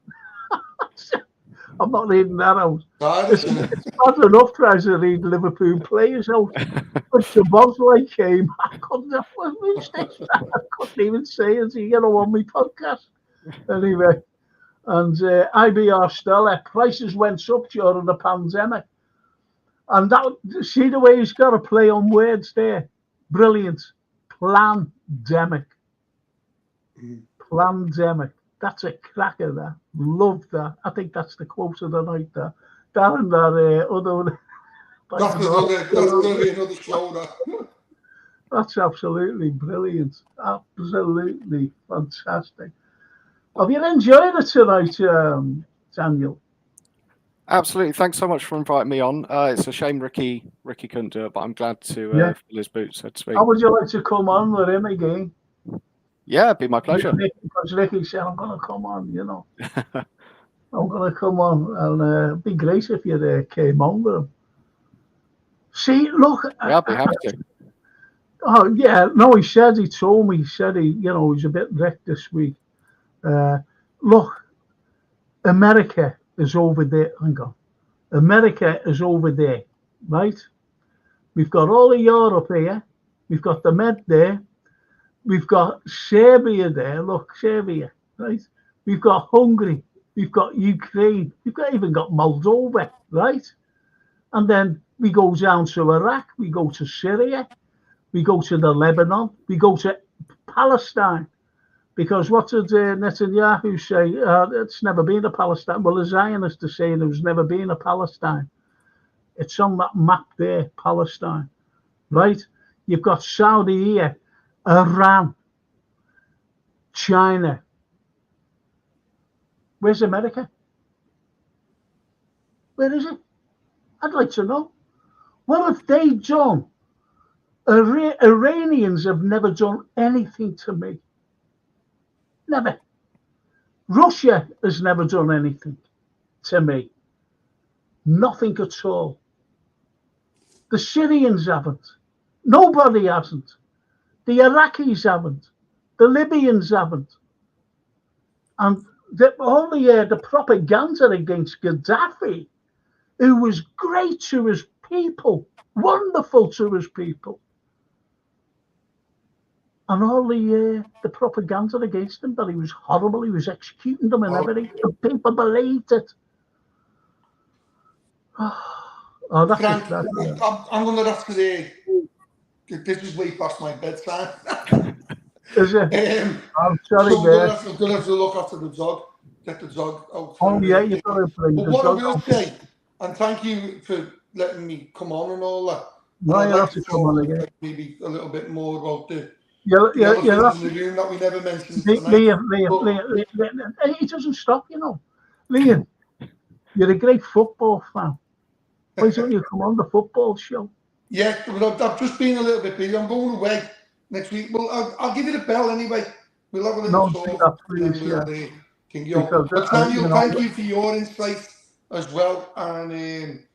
I'm not reading that out. It's bad enough trying to read Liverpool players out. But the Bosley came, I couldn't even say it, on my podcast. Anyway, and IBR Stella, prices went up during the pandemic. And that, see the way he's got to play on words there? Brilliant. Plandemic. Plandemic. That's a cracker, that. Love that. I think that's the quote of the night, that. That and that other... That's going to be another show, that. That's absolutely brilliant. Absolutely fantastic. Have you enjoyed it tonight, Daniel? Absolutely. Thanks so much for inviting me on. It's a shame Ricky couldn't do it, but I'm glad to fill his boots, so to speak. How would you like to come on with him again? Yeah, it'd be my pleasure. Because Ricky said, I'm going to come on, I'm going to come on, and it'd be great if you came on with him. See, look. Yeah, I'd be happy to. Oh, yeah. No, he told me, he's a bit wrecked this week. Look, America is over there. Hang on. America is over there, right? We've got all of Europe here. We've got the Med there. We've got Serbia there. Look, Serbia, right? We've got Hungary. We've got Ukraine. We've even got Moldova, right? And then we go down to Iraq. We go to Syria. We go to the Lebanon. We go to Palestine. Because what did Netanyahu say? It's never been a Palestine. Well, the Zionists are saying there's never been a Palestine. It's on that map there, Palestine, right? You've got Saudi here, Iran, China. Where's America? Where is it? I'd like to know. What have they done? Iranians have never done anything to me. Never. Russia has never done anything to me. Nothing at all. The Syrians haven't. Nobody hasn't. The Iraqis haven't. The Libyans haven't. And all the propaganda against Gaddafi, who was great to his people, wonderful to his people. And all the propaganda against him, that he was horrible, he was executing them and everything. And people believed it. Oh, that's Frank, it. I'm going to have to. This is way past my bedtime. Is it? I'm sorry, so I'm going to have to look after the dog, get the dog out. Oh, yeah, you've got to bring the dog. But what I will say, and thank you for letting me come on and all that. No, I'd you like have to come on again. Maybe a little bit more about the elephant in the room that we never mentioned tonight. Liam, it doesn't stop, you know. Liam, you're a great football fan. Why don't you come on the football show? Yeah, but I've just been a little bit busy. I'm going away next week. Well, I'll give you the bell anyway. We'll have a little talk. But Daniel, thank you for your insight as well. And,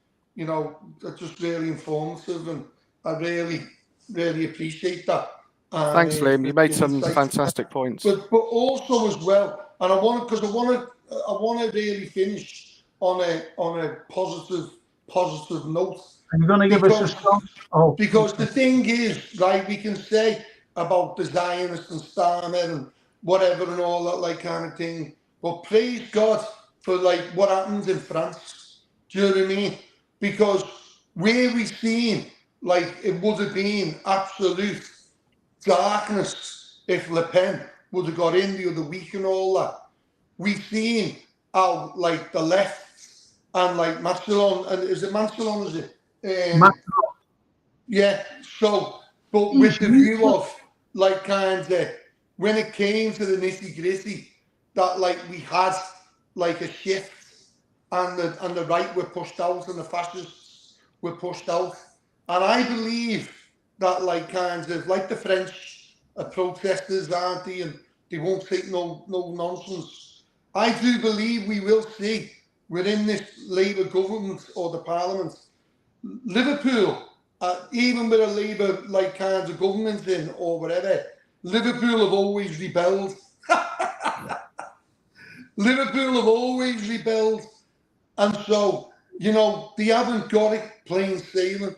that's just really informative. And I really, really appreciate that. And, thanks, Liam. You made some fantastic points. But also as well, and I want to really finish on a positive note. Are you going to give us a song? Oh, because the thing is, right, we can say about the Zionists and Starmer and whatever and all that like kind of thing, but praise God for like what happens in France. Do you know what I mean? Because where we've seen, like, it would have been absolute darkness if Le Pen would have got in the other week and all that. We've seen how, like, the left and, like, Macron, and is it Macron, is it? Yeah, so, but with the view of, like, kind of, when it came to the nitty-gritty, that, like, we had, like, a shift, and the right were pushed out, and the fascists were pushed out. And I believe that, like, kind of, like the French are protesters, aren't they, and they won't take no nonsense. I do believe we will see, within this Labour government or the Parliament, Liverpool, even with a Labour like kind of government in or whatever, Liverpool have always rebelled. Liverpool have always rebelled. And so, they haven't got it plain sailing.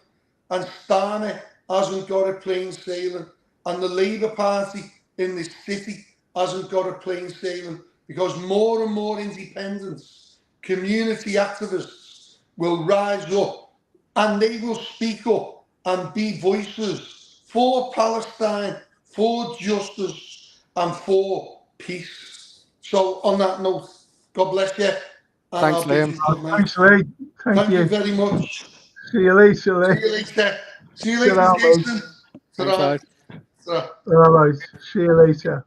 And Starmer hasn't got it plain sailing. And the Labour Party in this city hasn't got it plain sailing. Because more and more independents, community activists will rise up and they will speak up and be voices for Palestine, for justice and for peace. So on that note, God bless you. Thanks, Liam. Thanks, Ray. Thank you very much. See you later, Ray. See you later. See you later, Jason. Thanks, all right. See you later.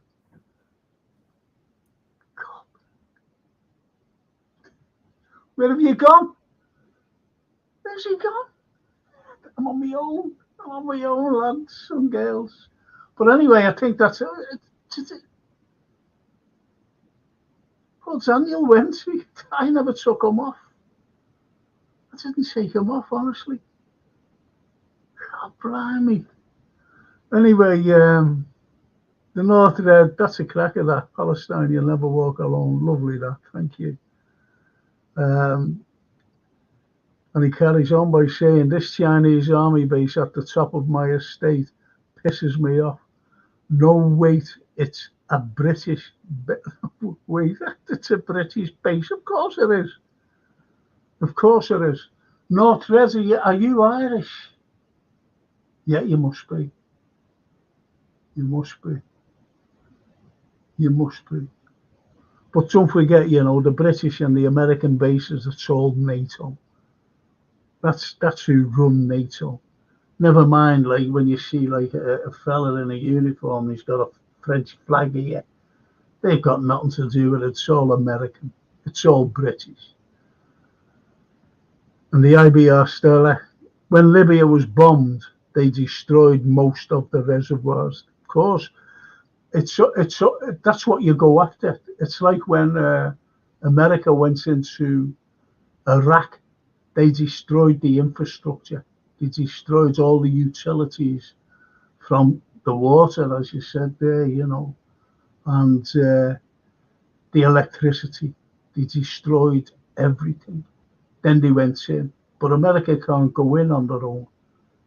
Where have you gone? Where's he gone? I'm on my own. I'm on my own, lads and girls. But anyway, I think that's it. Well, Daniel went. I never took him off. I didn't take him off, honestly. God, blimey. Anyway, the North there, that's a cracker, that. Palestine, you'll never walk alone. Lovely, that. Thank you. And he carries on by saying, this Chinese army base at the top of my estate pisses me off. No, wait, it's a British... Wait, it's a British base. Of course it is. Of course it is. North Res, are you Irish? Yeah, you must be. You must be. You must be. But don't forget, the British and the American bases, it's all NATO. That's who run NATO. Never mind, like when you see like a fella in a uniform, he's got a French flag here. They've got nothing to do with it. It's all American. It's all British. And the IBR Stella, when Libya was bombed, they destroyed most of the reservoirs. Of course, that's what you go after. It's like when America went into Iraq, they destroyed the infrastructure. They destroyed all the utilities from the water, as you said there, and the electricity. They destroyed everything. Then they went in. But America can't go in on their own.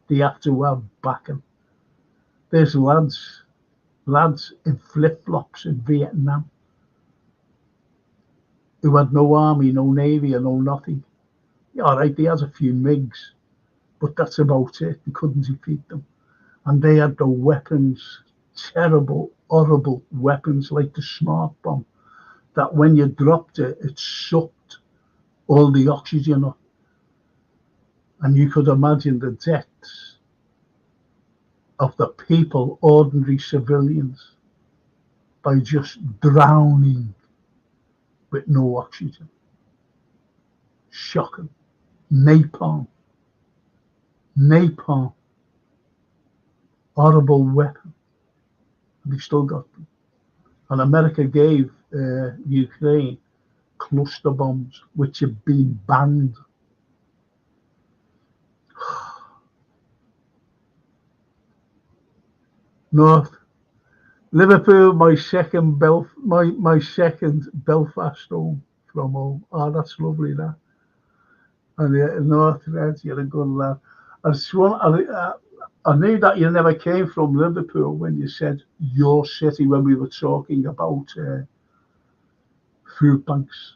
They have to have backing. There's lads in flip-flops in Vietnam who had no army, no navy, and no nothing. All right, they had a few MiGs, but that's about it. They couldn't defeat them. And they had the weapons, terrible, horrible weapons like the smart bomb, that when you dropped it, it sucked all the oxygen up. And you could imagine the deaths of the people, ordinary civilians, by just drowning with no oxygen. Shocking. Napalm. Horrible weapon. And they still got them. And America gave Ukraine cluster bombs, which have been banned. North Liverpool, my second Belfast home from home. Oh, that's lovely, that. And North Red, you're a good lad. I knew that you never came from Liverpool when you said your city when we were talking about food banks.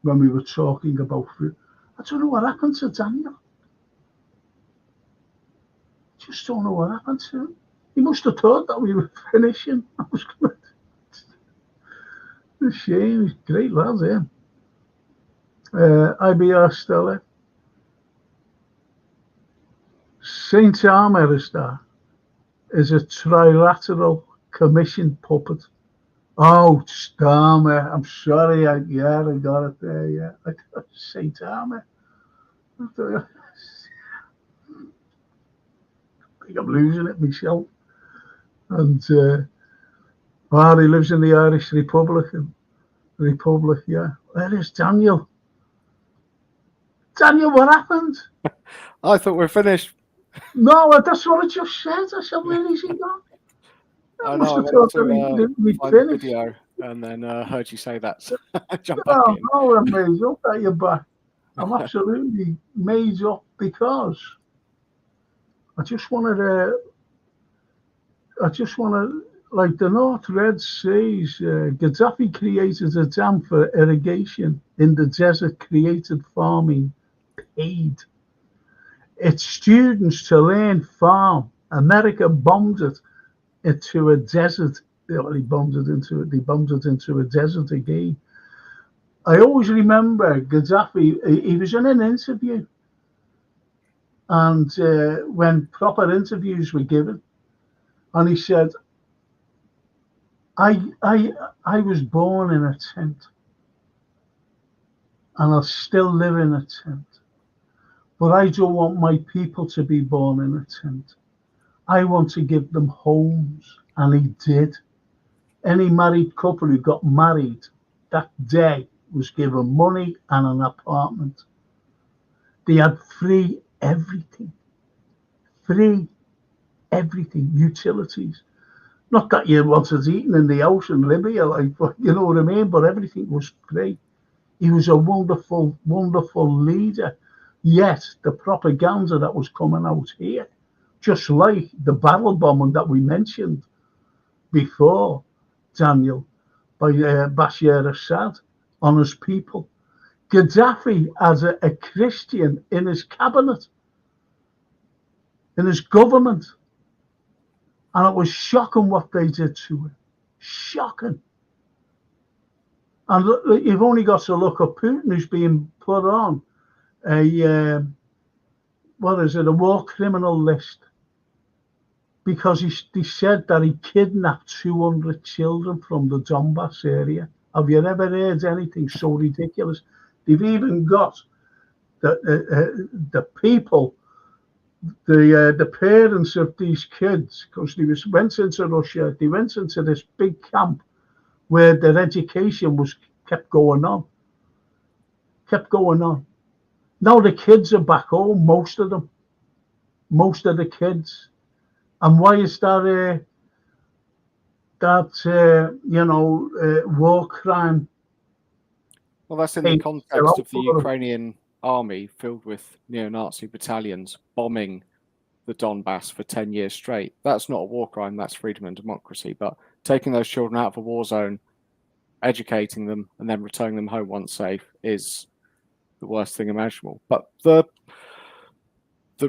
When we were talking about food, I don't know what happened to Daniel. Just don't know what happened to him. He must have thought that we were finishing. I was going to... shame. He's a great lad, yeah. IBR Stella. Saint Armor is a trilateral commission puppet. Oh, Starmer. I'm sorry. I got it there. Yeah, I got Saint Armor. I think I'm losing it myself. And he lives in the Irish Republic, yeah. Where is Daniel? Daniel, what happened? I thought we're finished. No, that's what I just said. I said, where is he gone? I know. I went to find the video and then heard you say that. So I jumped back in. No, I'm made up that you're back. I'm absolutely made up because I just want to, like the North Red says, Gaddafi created a dam for irrigation in the desert, created farming, paid its students to learn farm. America bombed it into a desert. They bombed it into a desert again. I always remember Gaddafi, he was in an interview, and when proper interviews were given, and he said, I was born in a tent, and I'll still live in a tent, but I don't want my people to be born in a tent. I want to give them homes, and he did. Any married couple who got married that day was given money and an apartment. They had free everything, utilities. Not that you wanted eating in the ocean, Libya, you know what I mean, but everything was free. He was a wonderful, wonderful leader. Yet the propaganda that was coming out here, just like the battle bombing that we mentioned before, Daniel, by Bashar Assad on his people. Gaddafi as a Christian in his cabinet, in his government. And it was shocking what they did to him. Shocking. And look, you've only got to look at Putin, who's being put on a a war criminal list, because he said that he kidnapped 200 children from the Donbass area. Have you ever heard anything so ridiculous? They've even got the people, the parents of these kids, because they went into Russia, they went into this big camp where their education was kept going on. Now the kids are back home, most of the kids. And why is that war crime? Well, that's in the context of the Ukrainian army filled with neo-Nazi battalions bombing the Donbass for 10 years straight. That's not a war crime, that's freedom and democracy. But taking those children out of a war zone, educating them, and then returning them home once safe is the worst thing imaginable. But the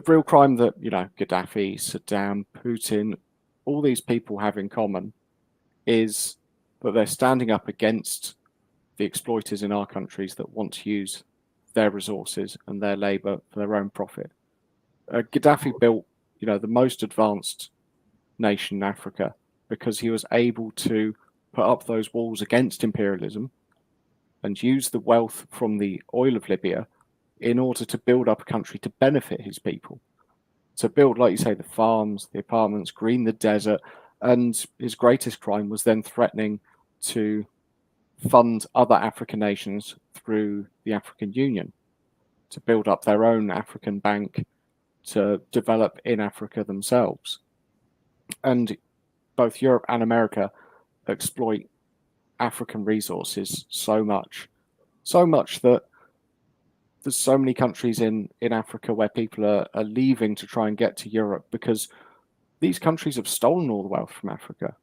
real crime that, Gaddafi, Saddam, Putin, all these people have in common is that they're standing up against the exploiters in our countries that want to use their resources and their labor for their own profit. Gaddafi built, the most advanced nation in Africa because he was able to put up those walls against imperialism and use the wealth from the oil of Libya in order to build up a country to benefit his people. To build, like you say, the farms, the apartments, green the desert. And his greatest crime was then threatening to fund other African nations through the African Union to build up their own African bank to develop in Africa themselves. And both Europe and America exploit African resources so much that there's so many countries in Africa where people are leaving to try and get to Europe because these countries have stolen all the wealth from Africa.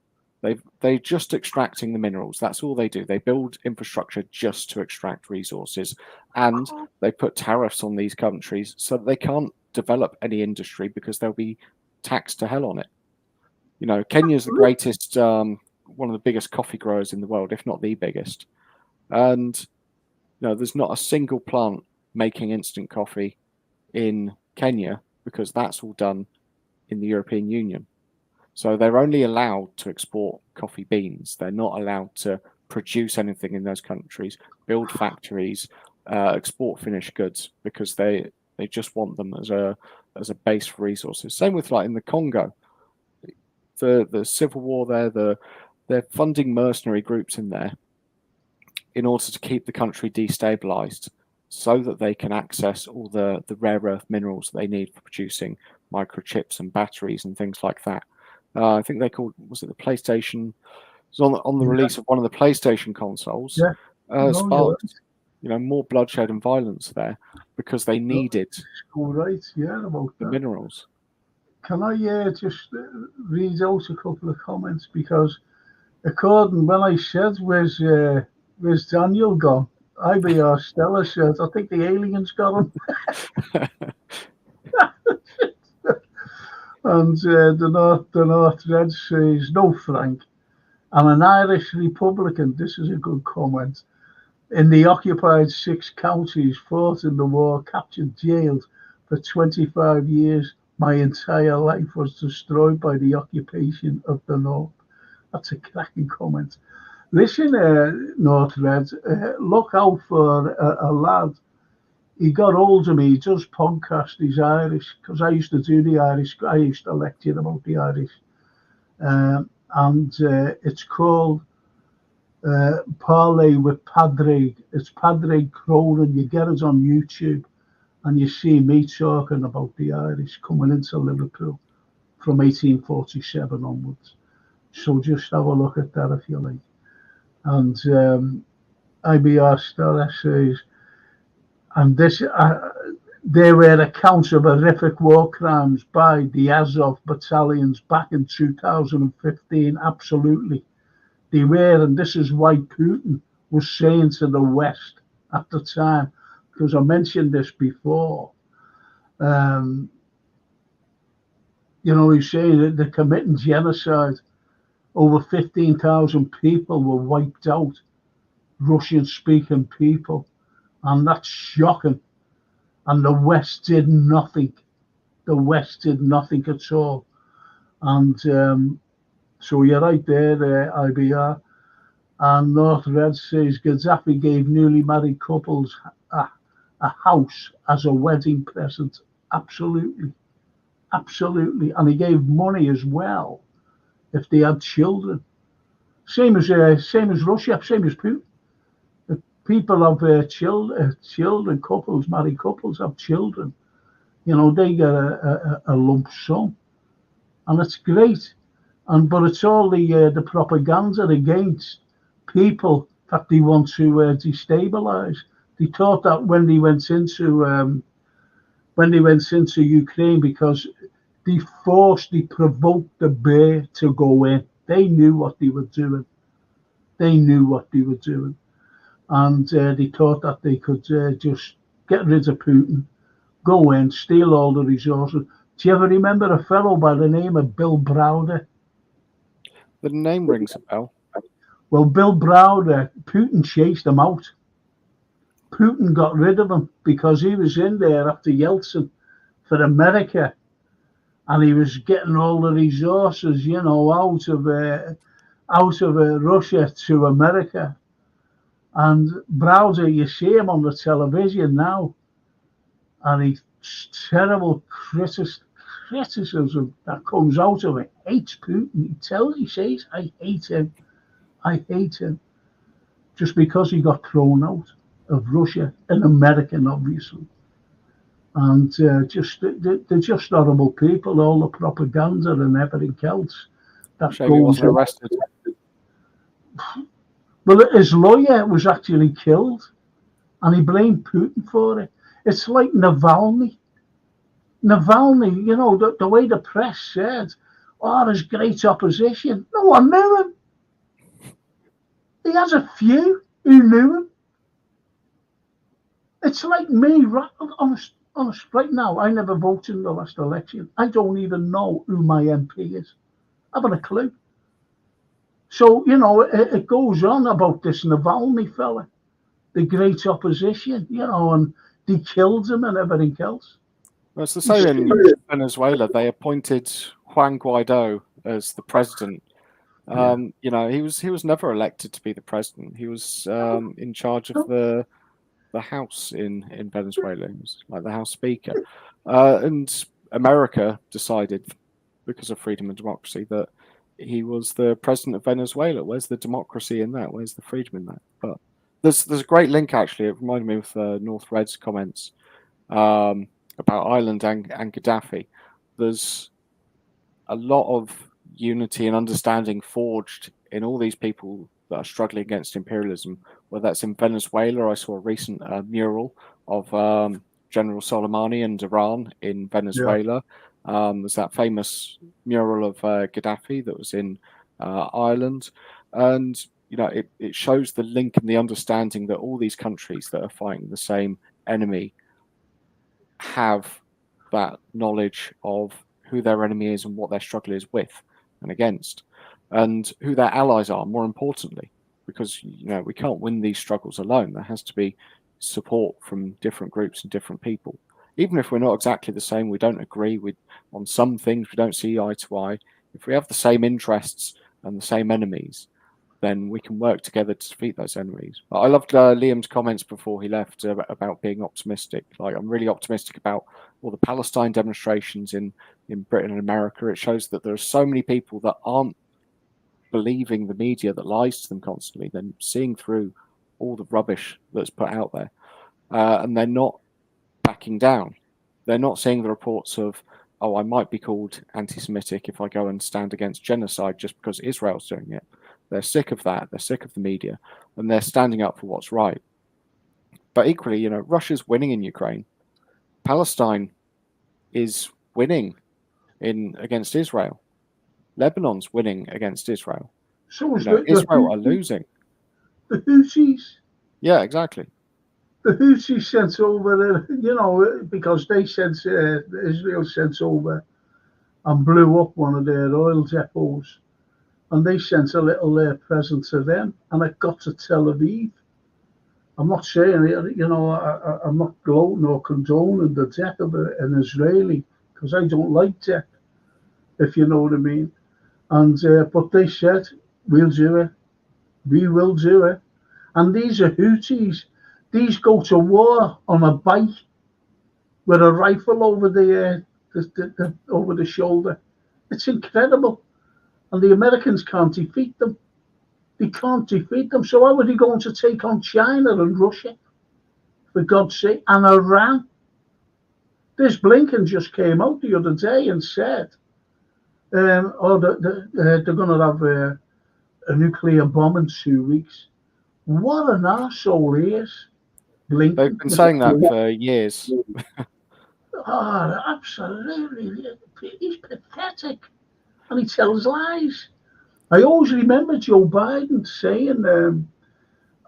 They're just extracting the minerals. That's all they do. They build infrastructure just to extract resources, and they put tariffs on these countries so that they can't develop any industry because they'll be taxed to hell on it. Kenya's the greatest, one of the biggest coffee growers in the world, if not the biggest. And there's not a single plant making instant coffee in Kenya because that's all done in the European Union. So they're only allowed to export coffee beans. They're not allowed to produce anything in those countries, build factories, export finished goods because they just want them as a base for resources. Same with in the Congo, the civil war there, they're funding mercenary groups in there in order to keep the country destabilized so that they can access all the rare earth minerals they need for producing microchips and batteries and things like that. I think they called, was it the PlayStation? It was on the release of one of the PlayStation consoles. Yeah. Sparked, more bloodshed and violence there because they needed about the minerals. Can I just read out a couple of comments? Because according when I said where's Daniel gone, IBR Stella said I think the aliens got him. And the North Red says, no, Frank, I'm an Irish Republican. This is a good comment. In the occupied 6 counties, fought in the war, captured, jailed for 25 years. My entire life was destroyed by the occupation of the North. That's a cracking comment. Listen, North Red, look out for a lad. He got hold of me. He does podcast. He's Irish because I used to do the Irish. I used to lecture about the Irish, and it's called Parlay with Padre. It's Padre Cronin. You get it on YouTube, and you see me talking about the Irish coming into Liverpool from 1847 onwards. So just have a look at that if you like. And IBR Star says, and there were accounts of horrific war crimes by the Azov battalions back in 2015. Absolutely. They were, and this is why Putin was saying to the West at the time, because I mentioned this before. He's saying that they're committing genocide. Over 15,000 people were wiped out, Russian-speaking people, and that's shocking. And the West did nothing. The West did nothing at all. And so you're right there, IBR. And North Red says Gaddafi gave newly married couples a house as a wedding present. Absolutely. Absolutely. And he gave money as well if they had children. Same as Russia, same as Putin. If people have children, couples, married couples have children, they get a lump sum. And it's great. But it's all the propaganda against people that they want to destabilize. They thought that when they went into Ukraine, because they provoked the bear to go in. They knew what they were doing. And they thought that they could just get rid of Putin, go in, steal all the resources. Do you ever remember a fellow by the name of Bill Browder? The name rings a bell. Well, Bill Browder, Putin chased him out. Putin got rid of him because he was in there after Yeltsin for America, and he was getting all the resources, out of Russia to America. And Browder, you see him on the television now, and he's terrible criticism that comes out of it. Hates Putin. He says, I hate him. Just because he got thrown out of Russia, an American, obviously. And they're just horrible people, all the propaganda and everything else. Shame he wasn't arrested. Well, his lawyer was actually killed, and he blamed Putin for it. It's like Navalny. Navalny, the way the press said, there's great opposition. No one knew him. He has a few who knew him. It's like me, honest, right now, I never voted in the last election. I don't even know who my MP is. I haven't a clue. So, it goes on about this Navalny fella, the great opposition, and they killed him and everything else. Well, it's the same in Venezuela. They appointed Juan Guaido as the president. He was never elected to be the president. He was in charge of the House in Venezuela. He was like the House Speaker. And America decided, because of freedom and democracy, that he was the president of Venezuela. Where's the democracy in that? Where's the freedom in that? But there's a great link, actually. It reminded me of North Red's comments about Ireland and Gaddafi. There's a lot of unity and understanding forged in all these people that are struggling against imperialism, whether that's in Venezuela. I saw a recent mural of General Soleimani and Iran in Venezuela. Yeah. There's that famous mural of Gaddafi that was in Ireland. And, it shows the link and the understanding that all these countries that are fighting the same enemy have that knowledge of who their enemy is and what their struggle is with and against, and who their allies are, more importantly, because we can't win these struggles alone. There has to be support from different groups and different people. Even if we're not exactly the same, we don't agree on some things, we don't see eye to eye. If we have the same interests and the same enemies, then we can work together to defeat those enemies. But I loved Liam's comments before he left about being optimistic. Like, I'm really optimistic about all the Palestine demonstrations in Britain and America. It shows that there are so many people that aren't believing the media that lies to them constantly. They're seeing through all the rubbish that's put out there, and they're not backing down. They're not seeing the reports of, I might be called anti-Semitic if I go and stand against genocide just because Israel's doing it. They're sick of that. They're sick of the media, and they're standing up for what's right. But equally, Russia's winning in Ukraine. Palestine is winning against Israel. Lebanon's winning against Israel. So is Israel are losing. The Houthis. Yeah, exactly. The Houthis sent over, because they sent, Israel sent over and blew up one of their oil depots. And they sent a little present to them, and it got to Tel Aviv. I'm not saying, I'm not gloating or condoning the death of an Israeli, because I don't like death, if you know what I mean. And but they said, we'll do it. We will do it. And these are Houthis. These go to war on a bike with a rifle over over the shoulder. It's incredible. And the Americans can't defeat them. They can't defeat them. So how are they going to take on China and Russia, for God's sake, and Iran? This Blinken just came out the other day and said, they're going to have a nuclear bomb in 2 weeks. What an arsehole he is, Blinken. They've been saying that for years. Oh, absolutely. He's pathetic. And he tells lies. I always remember Joe Biden saying, and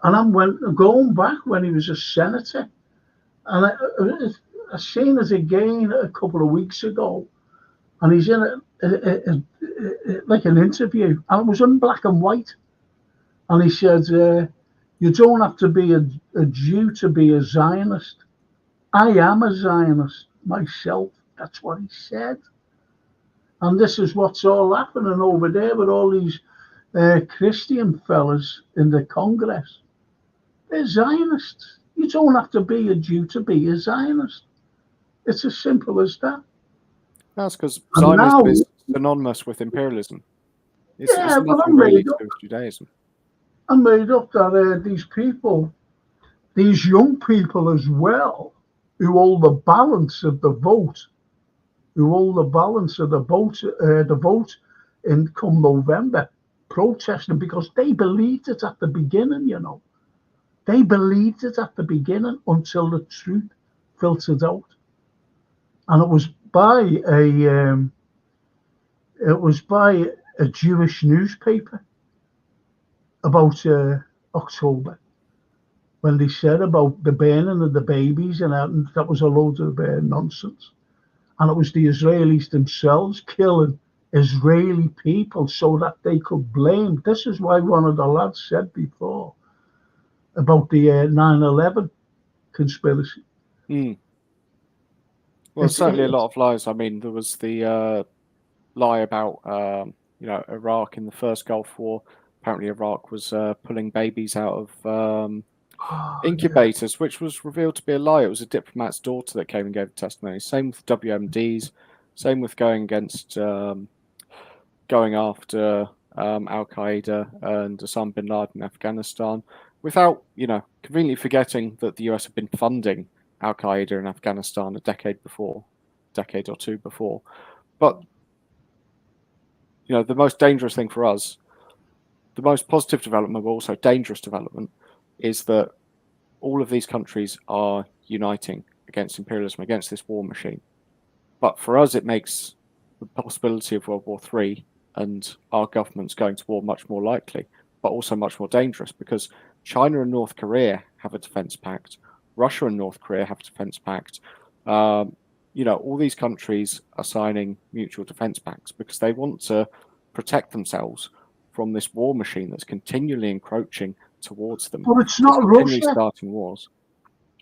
I'm going back when he was a senator, and I seen it again a couple of weeks ago, and he's in like an interview, and it was in black and white, and he said, you don't have to be a Jew to be a Zionist. I am a Zionist myself. That's what he said. And this is what's all happening over there with all these Christian fellas in the Congress. They're Zionists. You don't have to be a Jew to be a Zionist. It's as simple as that. That's because Zionism is synonymous with imperialism. It's nothing really to do with Judaism. I'm made up that these people, these young people as well, who hold the balance of the vote, the vote in come November, protesting because they believed it at the beginning, They believed it at the beginning until the truth filtered out. And it was by a Jewish newspaper about October, when they said about the burning of the babies, and that was a load of nonsense. And it was the Israelis themselves killing Israeli people so that they could blame. This is why one of the lads said before about the 9/11 conspiracy. Well, certainly a lot of lies. I mean, there was the lie about Iraq in the first Gulf War. Apparently, Iraq was pulling babies out of incubators, which was revealed to be a lie. It was a diplomat's daughter that came and gave testimony. Same with WMDs. Same with going after Al Qaeda and Osama bin Laden in Afghanistan, without conveniently forgetting that the US had been funding Al Qaeda in Afghanistan a decade or two before. But the most dangerous thing for us, the most positive development, but also dangerous development, is that all of these countries are uniting against imperialism, against this war machine. But for us, it makes the possibility of World War III and our governments going to war much more likely, but also much more dangerous, because China and North Korea have a defense pact. Russia and North Korea have a defense pact. All these countries are signing mutual defense pacts because they want to protect themselves from this war machine that's continually encroaching towards them. But it's not Russia. Starting wars.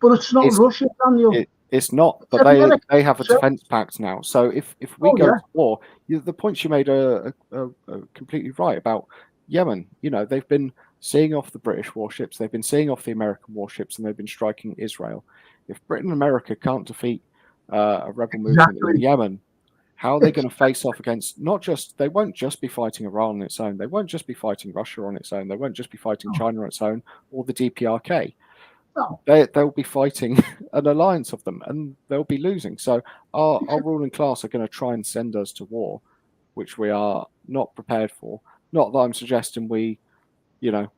But it's not Russia, Daniel. It's not, but they have a defense pact now. So if we go to war, the points you made are completely right about Yemen. They've been seeing off the British warships, they've been seeing off the American warships, and they've been striking Israel. If Britain and America can't defeat a rebel movement in Yemen, how are they going to face off against they won't just be fighting Iran on its own, they won't just be fighting Russia on its own, they won't just be fighting China on its own, or the DPRK. No. They'll be fighting an alliance of them, and they'll be losing. So our ruling class are going to try and send us to war, which we are not prepared for. Not that I'm suggesting we,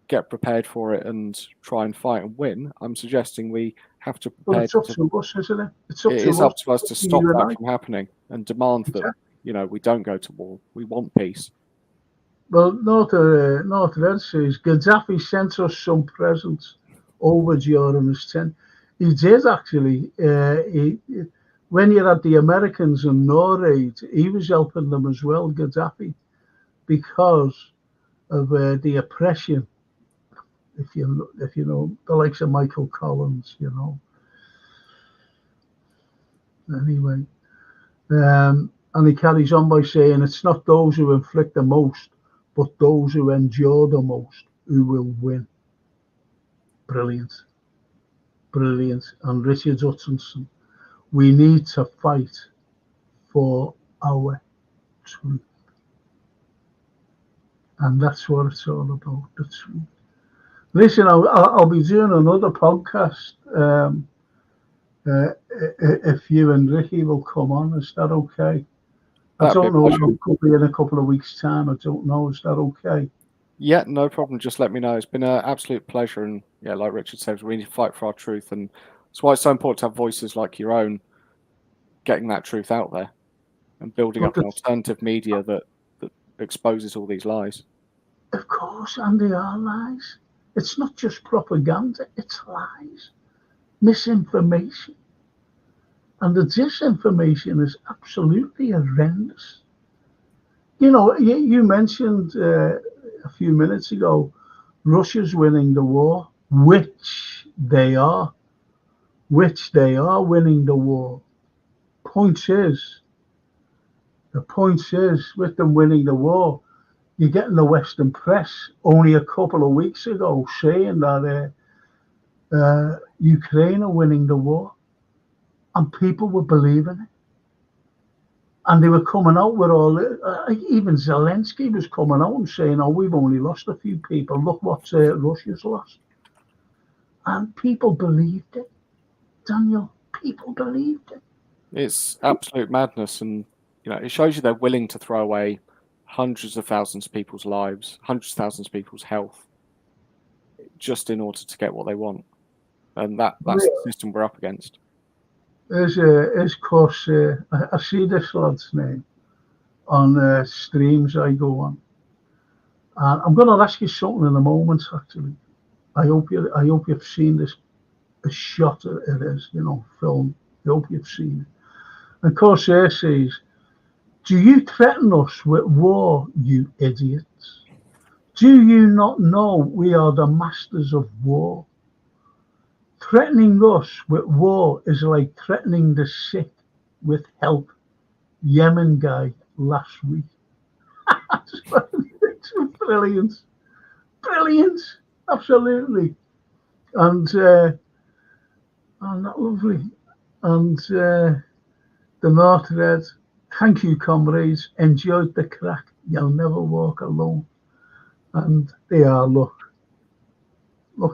get prepared for it and try and fight and win. I'm suggesting we have to But prepare it's up to. to us, isn't it? It's It is up to us to stop you and that I. from happening and demand that we don't go to war. We want peace. Well, North Red says Gaddafi sent us some presents over during his tenure. He did actually. When you had the Americans in Norway, he was helping them as well, Gaddafi, because of the oppression. If you know the likes of Michael Collins, Anyway, and he carries on by saying, "It's not those who inflict the most, but those who endure the most who will win." Brilliant, brilliant. And Richard Hutchinson, we need to fight for our truth, and that's what it's all about. The truth. Listen, I'll be doing another podcast. If you and Ricky will come on, is that okay? I That'd be don't a know. pleasure. It could be in a couple of weeks' time. I don't know. Is that okay? Yeah, no problem. Just let me know. It's been an absolute pleasure. And yeah, like Richard says, we need to fight for our truth. And that's why it's so important to have voices like your own getting that truth out there and building up an alternative media that exposes all these lies. Of course, and they are lies. It's not just propaganda, it's lies, misinformation. And the disinformation is absolutely horrendous. You mentioned a few minutes ago, Russia's winning the war, which they are winning the war. The point is, with them winning the war, you're getting the Western press only a couple of weeks ago saying that Ukraine are winning the war, and people were believing it. And they were coming out with even Zelensky was coming out and saying, "Oh, we've only lost a few people. Look what Russia's lost." And people believed it, Daniel. People believed it. It's absolute madness, and it shows you they're willing to throw away hundreds of thousands of people's lives, hundreds of thousands of people's health, just in order to get what they want. And that's the system we're up against. Of course, I see this lad's name on streams I go on. And I'm going to ask you something in a moment, actually. I hope you've seen this a shot it is, film. I hope you've seen it. And Corsair says, "Do you threaten us with war, you idiots? Do you not know we are the masters of war? Threatening us with war is like threatening the sick with help. Yemen guy last week." It's brilliant. Brilliant. Absolutely. And that lovely. And the North Red, "Thank you, comrades. Enjoyed the crack. You'll never walk alone." And they are, look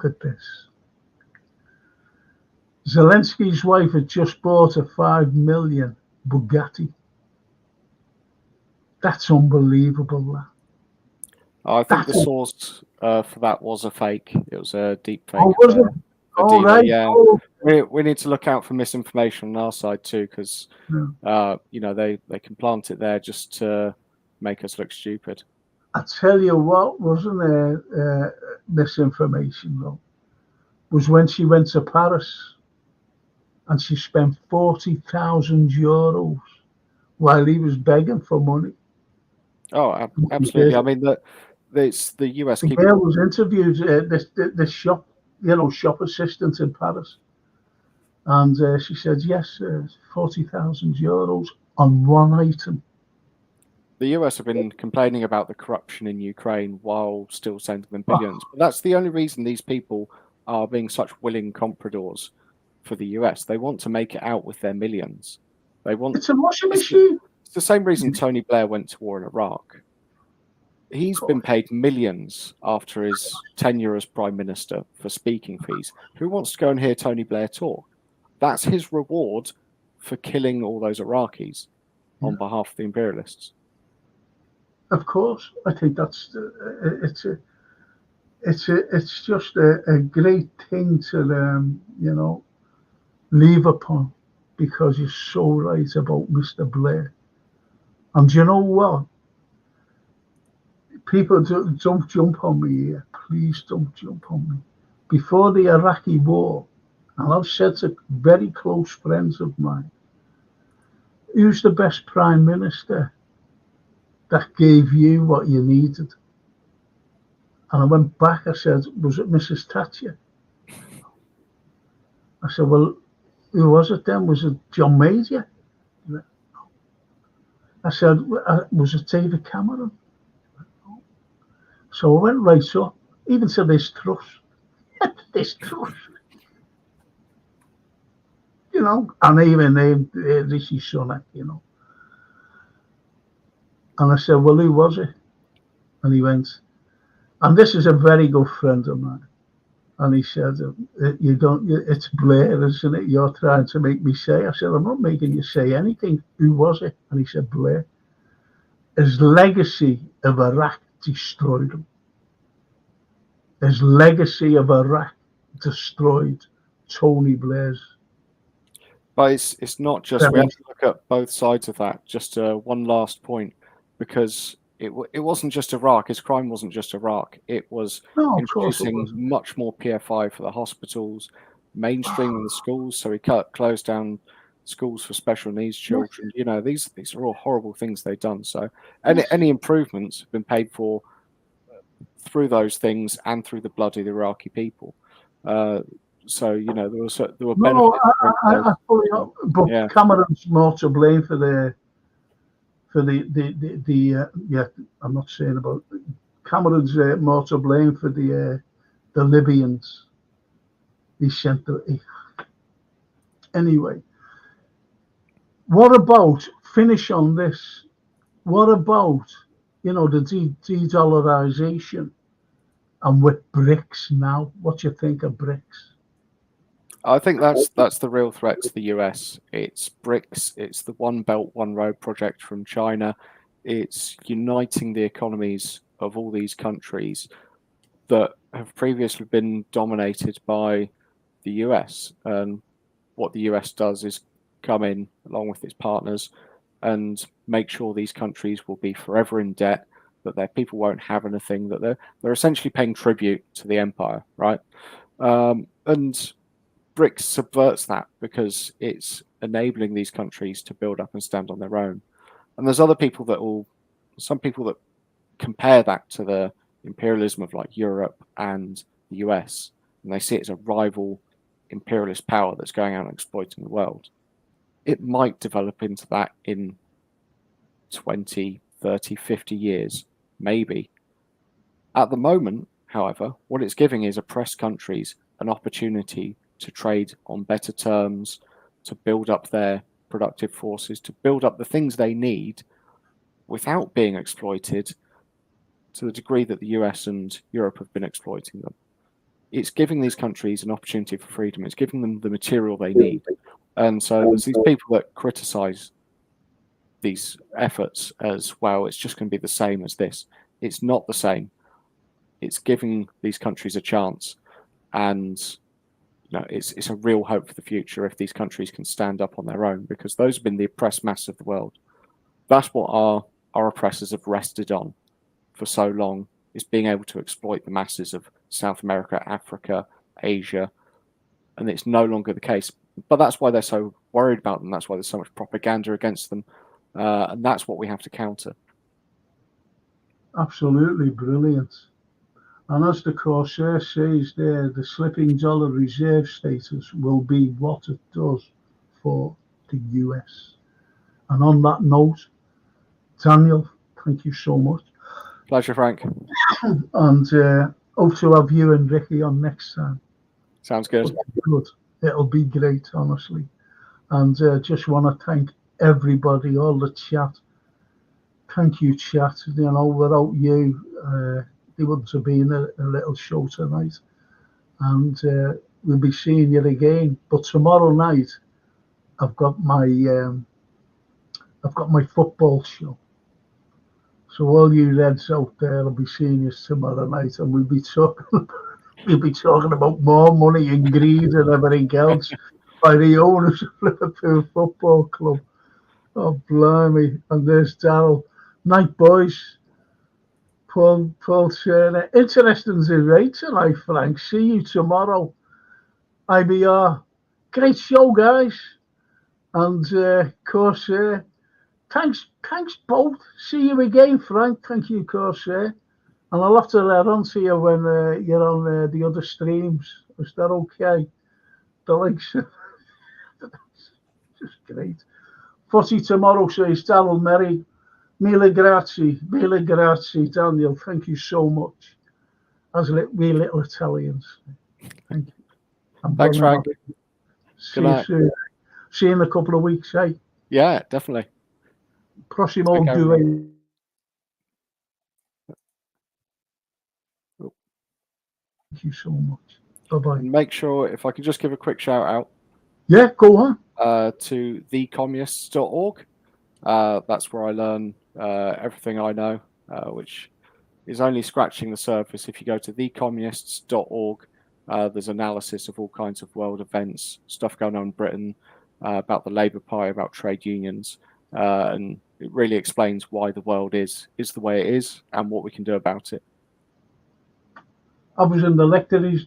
at this. Zelensky's wife had just bought a 5 million Bugatti. That's unbelievable, that. I think the source for that was a fake. It was a deep fake. Oh, was it? Oh, right. Yeah. Oh. We need to look out for misinformation on our side too, because they can plant it there just to make us look stupid. I tell you what, wasn't there misinformation though? Was when she went to Paris and she spent €40,000 while he was begging for money. Oh, absolutely. I mean, it's the US. The girl was interviewed, the shop, shop assistant in Paris, and she said, yes, €40,000 on one item. The US have been complaining about the corruption in Ukraine while still sending them billions. But that's the only reason these people are being such willing compradors for the US. They want to make it out with their millions. It's a washing machine. It's the same reason Tony Blair went to war in Iraq. He's been paid millions after his tenure as Prime Minister for speaking fees. Who wants to go and hear Tony Blair talk? That's his reward for killing all those Iraqis on behalf of the imperialists. Of course, I think that's it's just a great thing to leave upon, because you're so right about Mr. Blair. And do you know what? People don't jump on me here. Please don't jump on me. Before the Iraqi war, and I've said to very close friends of mine, who's the best prime minister that gave you what you needed? And I went back, I said, was it Mrs. Thatcher? I said, well, who was it then? Was it John Major? I said, was it David Cameron? So I went right up, even to this trust. This trust. You know, and even named Rishi Sunak, you know. And I said, well, who was it? And he went, and this is a very good friend of mine. And he said, it's Blair, isn't it? You're trying to make me say. I said, I'm not making you say anything. Who was it? And he said, Blair. His legacy of Iraq destroyed him. His legacy of Iraq destroyed Tony Blair's. But it's not just, we have to look at both sides of that. Just one last point, because it wasn't just Iraq. His crime wasn't just Iraq. It was introducing much more PFI for the hospitals, mainstreaming the schools. So he closed down schools for special needs children. You know, these are all horrible things they've done. So any improvements have been paid for through those things and through the blood of the Iraqi people. So you know there were benefits. I fully know, but yeah. Cameron's more to blame for the I'm not saying about Cameron's more to blame for the Libyans. He sent anyway. What about finish on this? What about the de-dollarization and with BRICS now? What do you think of BRICS? I think that's the real threat to the US. It's BRICS. It's the One Belt, One Road project from China. It's uniting the economies of all these countries that have previously been dominated by the US. And what the US does is come in along with its partners and make sure these countries will be forever in debt, that their people won't have anything, that they're essentially paying tribute to the empire, right? And BRICS subverts that because it's enabling these countries to build up and stand on their own. And there's some people that compare that to the imperialism of like Europe and the US, and they see it as a rival imperialist power that's going out and exploiting the world. It might develop into that in 20, 30, 50 years, maybe. At the moment, however, what it's giving is oppressed countries an opportunity to trade on better terms, to build up their productive forces, to build up the things they need without being exploited to the degree that the US and Europe have been exploiting them. It's giving these countries an opportunity for freedom. It's giving them the material they need. And so there's these people that criticize these efforts as, well, it's just going to be the same as this. It's not the same. It's giving these countries a chance. And it's a real hope for the future if these countries can stand up on their own, because those have been the oppressed mass of the world. That's what our oppressors have rested on for so long, is being able to exploit the masses of South America, Africa, Asia, and it's no longer the case. But that's why they're so worried about them. That's why there's so much propaganda against them, and that's what we have to counter. Absolutely brilliant. And as the Corsair says there, the slipping dollar reserve status will be what it does for the US. And on that note, Daniel, thank you so much. Pleasure, Frank. And hope to have you and Ricky on next time. Sounds good. It'll be great, honestly. And just want to thank everybody, all the chat. Thank you, chat. Without you, there wouldn't have been a little show tonight. And we'll be seeing you again. But tomorrow night, I've got my football show. So all you Reds out there, I'll be seeing you tomorrow night, and we'll be talking about more money and greed and everything else. by the owners of Liverpool Football Club. Oh, blimey. And there's Daryl. Night, boys. Paul Turner. Interesting to rate tonight, Frank. See you tomorrow. IBR. Great show, guys. And, of course, thanks both. See you again, Frank. Thank you, Corsair. And I'll have to let on to you when you're on the other streams. Is that okay? The links. Just great. Footy tomorrow, says Daryl Merry. Mille grazie, Daniel. Thank you so much. As we little Italians. Thank you. Thanks, Frank. See you soon. See you in a couple of weeks, eh? Yeah, definitely. Prossimo due. Thank you so much. Bye-bye. And make sure, if I could just give a quick shout out. Yeah, go on. To thecommunists.org. That's where I learn everything I know, which is only scratching the surface. If you go to thecommunists.org, there's analysis of all kinds of world events, stuff going on in Britain, about the Labour Party, about trade unions, and it really explains why the world is the way it is and what we can do about it. I was in the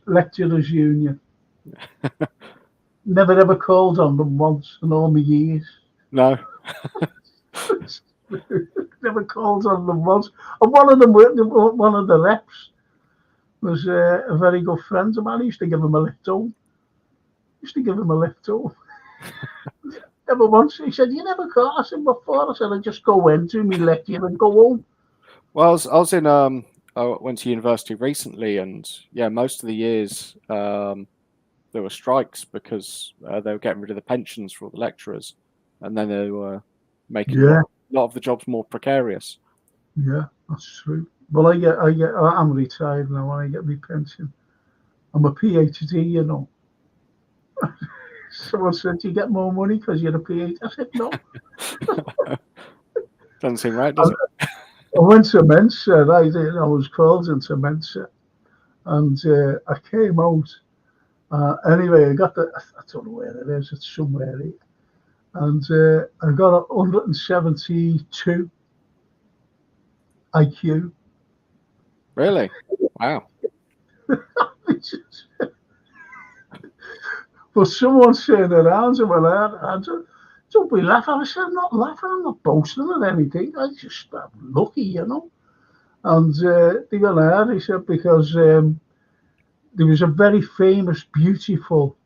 lecturers union. Never ever called on them once in all my years. No. Never called on them once. And one of the reps was a very good friend of mine. I used to give him a lift home. Never once. He said, "You never call." I said, "What for?" I said, "I just go into me lecture and go home." Well, I was in I went to university recently, and yeah, most of the years there were strikes because they were getting rid of the pensions for all the lecturers, and then they were making a lot of the jobs more precarious. Yeah, that's true. Well, I'm retired now, and I get my pension. I'm a PhD, you know. Someone said, "You get more money because you're a PhD." I said, "No." Doesn't seem right, does it? I went to Mensa. I was called into Mensa, and I came out. Anyway, I got I don't know where it is. It's somewhere here. And I got 172 IQ. Really? Wow. But someone turned around and went, "Don't be laughing." I said, "I'm not laughing. I'm not boasting or anything. I'm lucky, you know." And they went out. He said, because there was a very famous, beautiful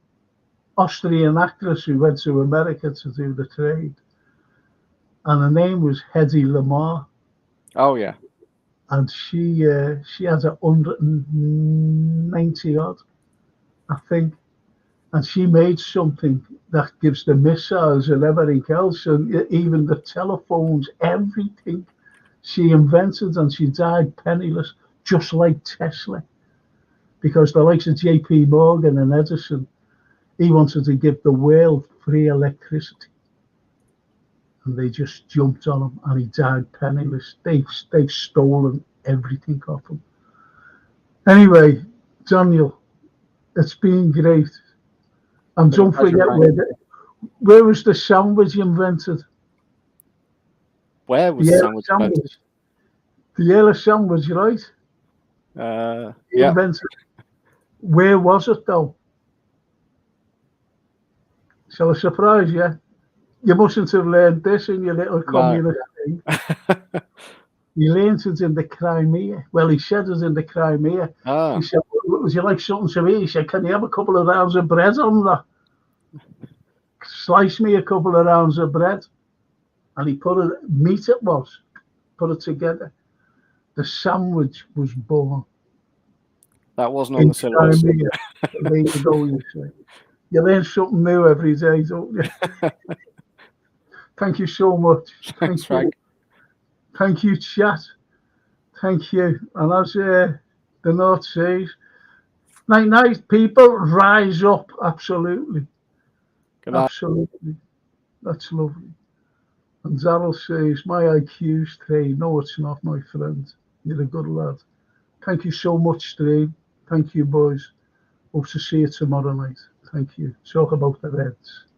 Austrian actress who went to America to do the trade. And her name was Hedy Lamarr. Oh, yeah. And she has 190 odd, I think. And she made something that gives the missiles and everything else, and even the telephones, everything she invented, and she died penniless, just like Tesla. Because the likes of J.P. Morgan and Edison, he wanted to give the world free electricity. And they just jumped on him, and he died penniless. They've stolen everything off him. Anyway, Daniel, it's been great. And don't forget, where was the sandwich invented? Where was the sandwich invented? The yellow sandwich, right? Yeah. Invented. Where was it, though? Shall I surprise you? You mustn't have learned this in your little communist thing. He learned it in the Crimea. Well, he said it in the Crimea. Ah. He said, "Would you like something to eat?" He said, "Can you have a couple of rounds of bread on that? Slice me a couple of rounds of bread." And he put it, meat it was, put it together. The sandwich was born. That wasn't on the syllabus. There you go, you say. You learn something new every day, don't you? Thank you so much. Thanks, Frank. Thank you, chat. Thank you. And as the note says, night, people, rise up. Absolutely. Good night. Absolutely. That's lovely. And Daryl says, "My IQ's 3. No, it's not, my friend. You're a good lad." Thank you so much, Steve. Thank you, boys. Hope to see you tomorrow night. Thank you. Talk about the Reds.